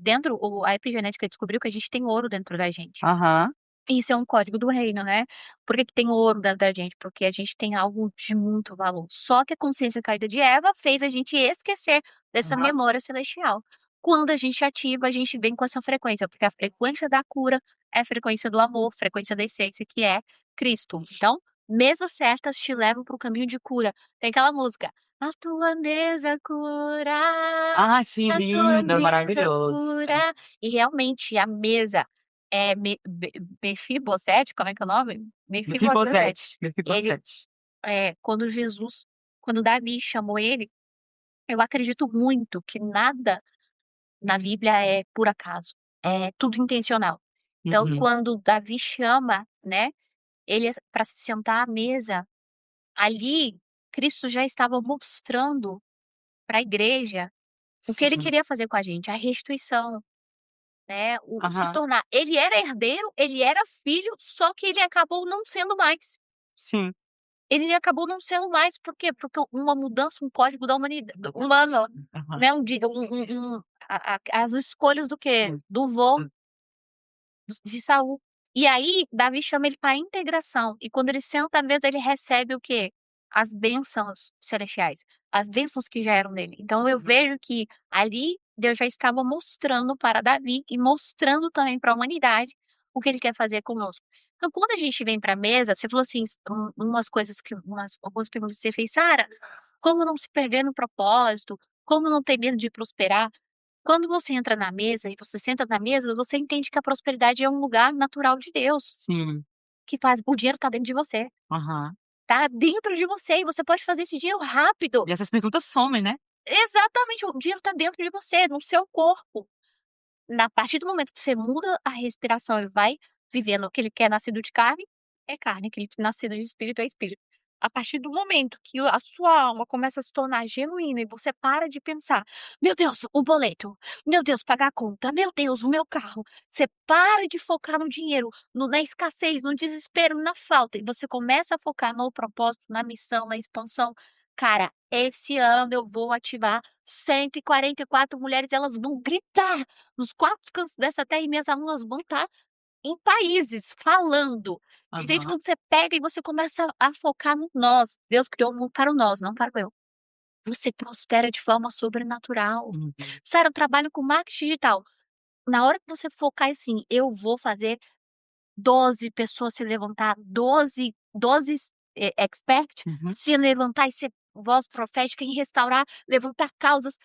dentro a epigenética descobriu que a gente tem ouro dentro da gente. Aham, Isso é um código do reino, né. Por que que tem ouro dentro da gente? Porque a gente tem algo de muito valor. Só que a consciência caída de Eva fez a gente esquecer dessa aham. memória celestial. Quando a gente ativa, a gente vem com essa frequência, porque a frequência da cura é a frequência do amor, frequência da essência, que é Cristo. Então, mesas certas te levam para o caminho de cura. Tem aquela música: "A tua mesa cura, Ah, sim, a tua lindo, mesa maravilhoso. É. cura". E realmente a mesa é Mefibosete, como é que é o nome? Mefibosete. Ele, Mefibosete. quando Davi chamou ele, eu acredito muito que nada na Bíblia é por acaso, é tudo intencional. Então Uhum. quando Davi chama, né, ele para se sentar à mesa, ali Cristo já estava mostrando para a igreja o que ele Sim. queria fazer com a gente, a restituição, né, o se Aham. tornar ele era herdeiro, ele era filho, só que ele acabou não sendo mais. Sim. Ele acabou não sendo mais, por quê? Porque uma mudança, um código da humana, Aham. né, as escolhas do quê? Sim. Do vô de Saul. E aí, Davi chama ele para integração, e quando ele senta à mesa, ele recebe o quê? As bênçãos celestiais, as bênçãos que já eram dele. Então eu vejo que ali Deus já estava mostrando para Davi e mostrando também para a humanidade o que ele quer fazer conosco. Então quando a gente vem para a mesa, você falou assim, umas coisas que algumas perguntas que você fez: "Sara, como não se perder no propósito? Como não ter medo de prosperar?" Quando você entra na mesa e você senta na mesa, você entende que a prosperidade é um lugar natural de Deus, Sim. que faz o dinheiro tá dentro de você, Aham. tá dentro de você e você pode fazer esse dinheiro rápido. E essas perguntas somem, né? Exatamente, o dinheiro tá dentro de você, no seu corpo. Na partir do momento que você muda a respiração e vai vivendo aquele que é nascido de carne, é carne, aquele que é nascido de espírito é espírito. A partir do momento que a sua alma começa a se tornar genuína e você para de pensar: "Meu Deus, o boleto. Meu Deus, pagar a conta. Meu Deus, o meu carro". Você para de focar no dinheiro, na escassez, no desespero, na falta e você começa a focar no propósito, na missão, na expansão. Cara, esse ano eu vou ativar 144 mulheres, elas vão gritar nos 4 cantos dessa terra e minhas alunas vão estar em países falando. Entende? Aham. Quando você pega e você começa a focar no nós. Deus criou o mundo para o nós, não para o eu. Você prospera de forma sobrenatural. Uhum. Sara, eu trabalho com marketing digital. Na hora que você focar assim, eu vou fazer 12 pessoas se levantar, 12 expert Uhum. se levantar e ser voz profética em restaurar, levantar causas.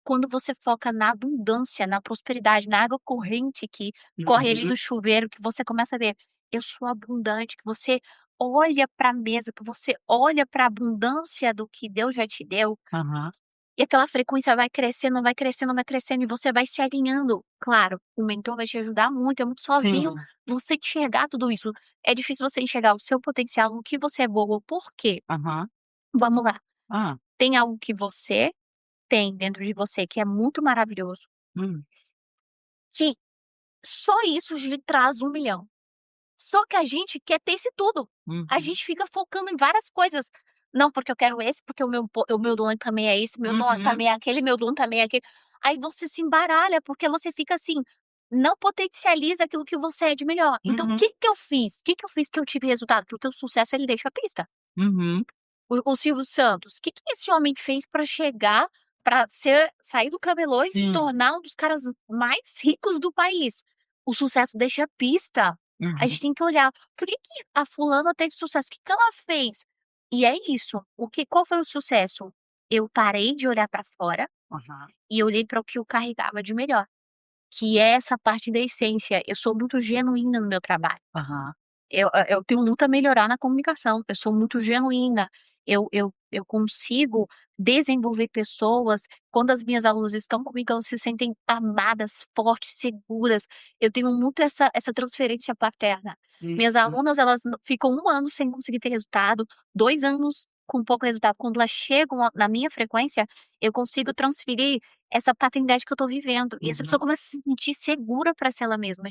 Quando você foca na abundância, na prosperidade, na água corrente que corre ali Uhum. do chuveiro, que você começa a ver: "Eu sou abundante", que você olha para a mesa, que você olha para a abundância do que Deus já te deu, Aham. e aquela frequência vai crescendo, vai crescendo, vai crescendo e você vai se alinhando. Claro, o mentor vai te ajudar muito, é muito sozinho Sim. você enxergar tudo isso. É difícil você enxergar o seu potencial, no que você é boa, por quê? Aham. Vamos lá, Hã. tem algo que você tem dentro de você que é muito maravilhoso, Hum. que só isso lhe traz 1.000.000. Só que a gente quer ter esse tudo. A Uhum. gente fica focando em várias coisas. Não, porque eu quero esse, porque o meu dom também é esse, meu dom Uhum. também é aquele, meu dom também é aquele. Aí você se embaralha, porque você fica assim, não potencializa aquilo que você é de melhor. Então, o Uhum. que que eu fiz? O que que eu fiz que eu tive resultado? Porque o sucesso ele deixa a pista. Uhum. O Silvio Santos, o que que esse homem fez para chegar, para sair do camelô e se Sim. tornar um dos caras mais ricos do país? O sucesso deixa a pista. A Uhum. gente tem que olhar, por que a fulana teve sucesso? O que que ela fez? E é isso, qual foi o sucesso? Eu parei de olhar para fora Aham. e olhei para o que eu carregava de melhor, que é essa parte da essência. Eu sou muito genuína no meu trabalho. Aham. Eu tenho muito a melhorar na comunicação, eu sou muito genuína, eu consigo desenvolver pessoas, quando as minhas alunas estão comigo, elas se sentem amadas, fortes, seguras, eu tenho muito essa transferência paterna. Minhas Uhum. alunas, elas ficam 1 ano sem conseguir ter resultado, 2 anos com pouco resultado, quando elas chegam na minha frequência, eu consigo transferir essa paternidade que eu estou vivendo, e essa pessoa Uhum. começa a se sentir segura para ser ela mesma,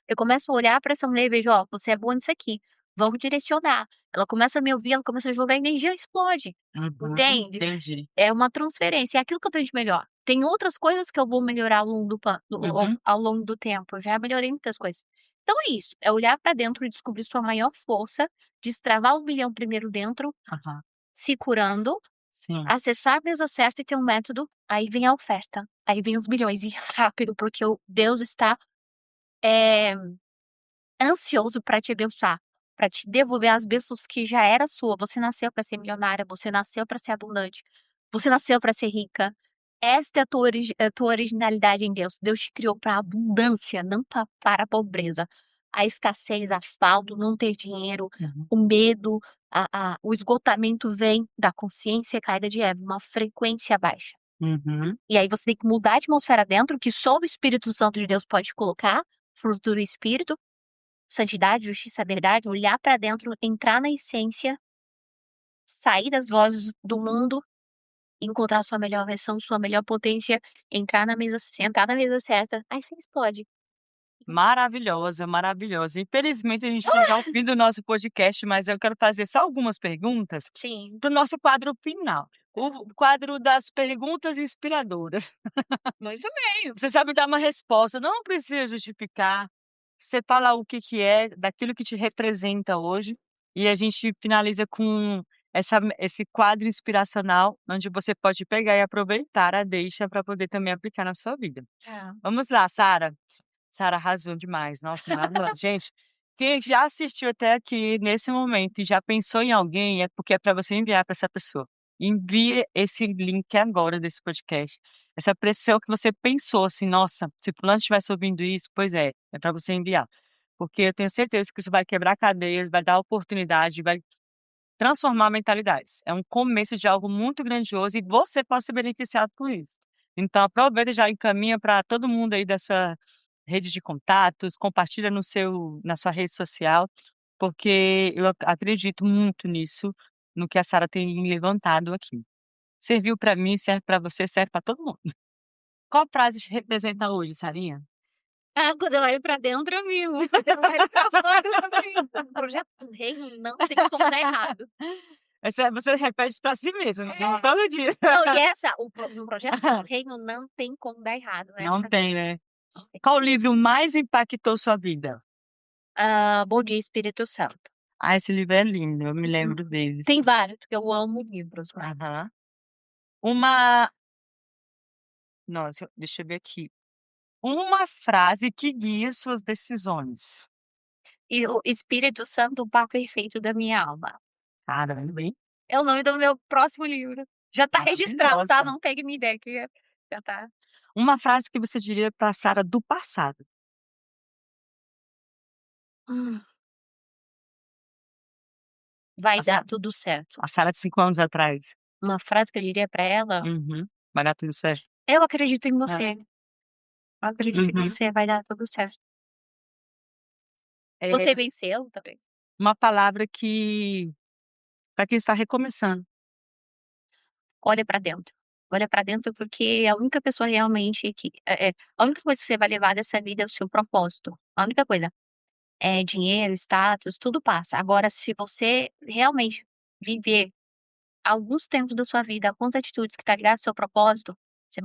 eu começo a olhar para essa mulher e vejo: "Ó, você é boa nisso aqui, vamos direcionar". Ela começa a me ouvir, ela começa a jogar energia, explode, Uhum. entende? Entendi. É uma transferência, é aquilo que eu tenho de melhor. Tem outras coisas que eu vou melhorar ao longo do pan do ao Uhum. ao longo do tempo, eu já melhorei muitas coisas. Então é isso, é olhar para dentro e descobrir sua maior força, destravar o 1.000.000 primeiro dentro, Aham. se curando, Sim. acessar a mesa certa e ter um método, aí vem a oferta, aí vem os milhões e rápido, porque o Deus está, eh ansioso para te abençoar, para te devolver as bênçãos que já era sua. Você nasceu para ser milionária, você nasceu para ser abundante, você nasceu para ser rica. Esta é a tua originalidade em Deus. Deus te criou para a abundância, não para a pobreza. A escassez, a falta, o não ter dinheiro, Uhum. o medo, o esgotamento vem da consciência caída de Eva, uma frequência baixa. Uhum. E aí você tem que mudar a atmosfera dentro, que só o Espírito Santo de Deus pode colocar, fruto do Espírito, santidade, justiça, verdade, olhar para dentro, entrar na essência sair das vozes do mundo, encontrar sua melhor versão, sua melhor potência, entrar na mesa, sentar na mesa certa, aí você explode. Maravilhosa, maravilhosa. Infelizmente a gente chega ao fim do nosso podcast, mas eu quero fazer só algumas perguntas Sim, para o nosso quadro final, o quadro das perguntas inspiradoras. muito bem. Você sabe dar uma resposta, não precisa justificar. Você fala o que que é, daquilo que te representa hoje, e a gente finaliza com esse quadro inspiracional, onde você pode pegar e aproveitar a deixa para poder também aplicar na sua vida. Tá. Vamos lá, Sara. Sara arrasou demais. Nossa, maravilhosa. Gente, quem já assistiu até aqui nesse momento e já pensou em alguém, é porque é para você enviar para essa pessoa. Envie esse link agora desse podcast. Essa pressão que você pensou assim, nossa, se fulano estivesse ouvindo isso, pois é para você enviar. Porque eu tenho certeza que isso vai quebrar cadeias, vai dar oportunidade, vai transformar mentalidades. É um começo de algo muito grandioso e você pode ser beneficiado com isso. Então aproveita e já encaminha para todo mundo aí da sua rede de contatos, compartilha no seu na sua rede social, porque eu acredito muito nisso, no que a Sara tem me levantado aqui. Serviu para mim, serve para você, serve para todo mundo. Qual frase te representa hoje, Sarinha? Ah, quando eu olho pra dentro eu vivo, quando eu olho pra fora eu sobrevivo. O projeto do reino não tem como dar errado. Essa você repete para si mesmo, É. todo dia. Não, e essa o projeto do reino não tem como dar errado, Não essa tem, né? não tem. Qual livro mais impactou sua vida? Bom Dia Espírito Santo. Ah, esse livro é lindo, eu me Uhum. lembro deles. Tem vários, porque eu amo livros, mas Aham. Uma Nossa, deixa eu ver aqui. Uma frase que guia suas decisões. e o Espírito Santo, o par perfeito da minha alma. Caramba, hein? É o nome do meu próximo livro. Já tá registrado, tá, Maravilhosa. não pegue minha ideia que já tá. Uma frase que você diria pra Sara do passado. Hum, vai A Sa dar tudo certo. a Sara de 5 anos atrás. Uma frase que eu diria pra ela: Uhum. Vai dar tudo certo. "Eu acredito em É. você, eu acredito em Uhum. você, vai dar tudo certo". É Você venceu, talvez. uma palavra que para quem está recomeçando. Olha pra dentro. Olha pra dentro, porque a única pessoa realmente que a única coisa que você vai levar dessa vida é o seu propósito, a única coisa. Dinheiro, status, tudo passa. Agora se você realmente viver alguns tempos da sua vida, algumas atitudes que tá ligado ao seu propósito, você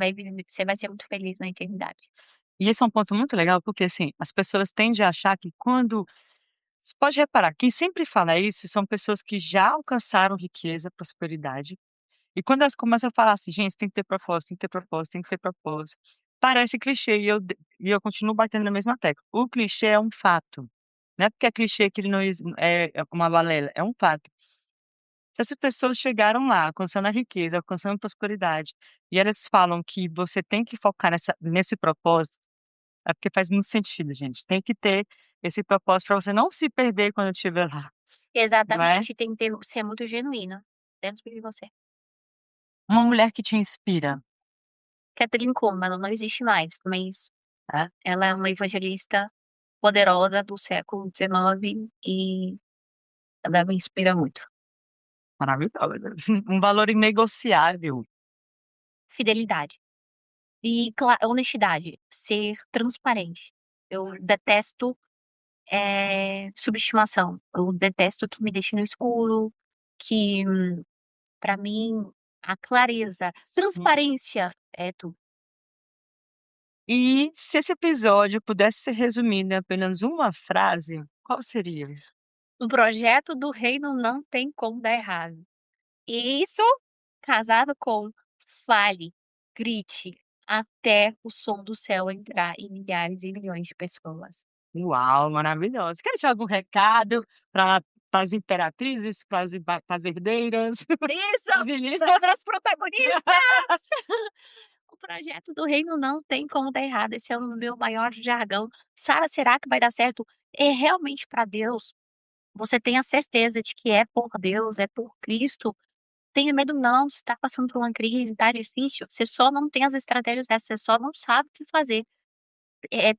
vai ser muito feliz na eternidade. E esse é um ponto muito legal, porque, assim, as pessoas tendem a achar que quando você pode reparar, quem sempre fala isso são pessoas que já alcançaram riqueza, prosperidade. E quando elas começam a falar assim: "Gente, tem que ter propósito, tem que ter propósito, tem que ter propósito", parece clichê e eu continuo batendo na mesma tecla. O clichê é um fato, não é porque é clichê que ele não é uma balela, é um fato. Se essas pessoas chegaram lá, alcançando a riqueza, alcançando a prosperidade, e elas falam que você tem que focar nesse propósito, é porque faz muito sentido, gente. Tem que ter esse propósito para você não se perder quando estiver lá, não é? Exatamente, tem que ser muito genuíno dentro de você. Uma mulher que te inspira, Kathryn Kuhlman, ela não existe mais, mas né, ela é uma evangelista poderosa do século XIX e ela me inspira muito. maravilhosa. Um valor inegociável. Fidelidade e honestidade, ser transparente. Eu detesto, subestimação. Eu detesto que me deixe no escuro, que pra mim a clareza, Hum. transparência é tudo. E se esse episódio pudesse ser resumido em apenas uma frase, qual seria? O projeto do reino não tem como dar errado. E isso casado com fale, grite, até o som do céu entrar em milhares e milhões de pessoas. Uau, maravilhosa. Quer deixar algum recado para as imperatrizes, para as herdeiras, Isso! as meninas? Para as protagonistas! O projeto do reino não tem como dar errado, esse é o meu maior jargão. "Sara, será que vai dar certo?" É realmente para Deus, você tem a certeza de que é por Deus, é por Cristo, tenha medo não, você está passando por uma crise, tá difícil, você só não tem as estratégias certas, você só não sabe o que fazer.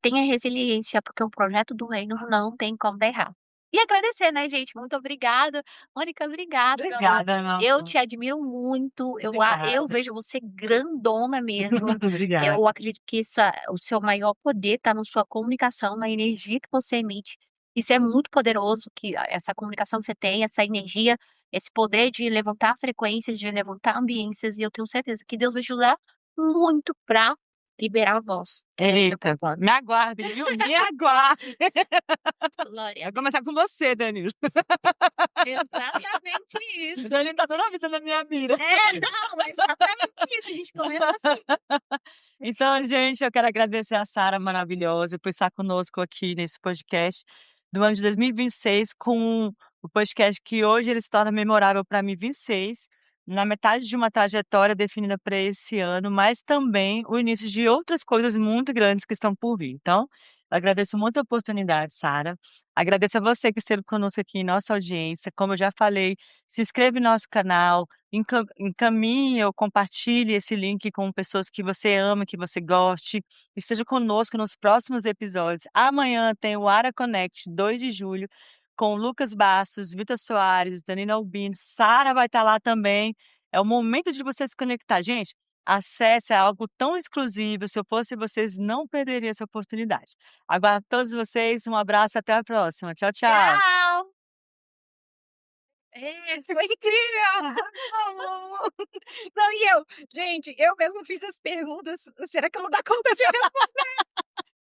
Tenha resiliência, porque o projeto do reino não tem como dar errado. E agradecer, né, gente, muito obrigada. Mônica, obrigada, meu amor. Obrigada, meu Eu amor. te admiro muito, eu Obrigada. vejo você grandona mesmo. Obrigada. Eu acredito que o seu maior poder está na sua comunicação, na energia que você emite. Isso é muito poderoso, que essa comunicação que você tem, essa energia, esse poder de levantar frequências, de levantar ambiências, e eu tenho certeza que Deus vai te ajudar muito para liberar a voz, que é o que eu tô Eita, falando. me aguardem, viu, me aguardem. Glória a Vai Deus. começar com você, Danilo. Exatamente O isso. Danilo tá toda a vida na minha mira. É, não, mas exatamente isso, a gente começa assim. Então, gente, eu quero agradecer a Sara maravilhosa por estar conosco aqui nesse podcast do ano de 2026, com o podcast que hoje ele se torna memorável para mim, 26, na metade de uma trajetória definida para esse ano, mas também o início de outras coisas muito grandes que estão por vir. Então, eu agradeço muito a oportunidade, Sara. Agradeço a você que esteve conosco aqui em nossa audiência. Como eu já falei, se inscreve no nosso canal, encaminhe ou compartilhe esse link com pessoas que você ama, que você goste. Esteja conosco nos próximos episódios. Amanhã tem o Ara Connect, 2 de julho, com Lucas Bastos, Vitor Soares, Danilo Albino. Sara vai estar lá também. É o momento de você se conectar. Gente, acesse, é algo tão exclusivo. Se eu fosse vocês, não perderia essa oportunidade. Aguardo todos vocês. Um abraço, até a próxima. Tchau, tchau. Tchau. É, foi incrível. Não, e eu? Gente, eu mesma fiz as perguntas, será que eu vou dar conta de responder?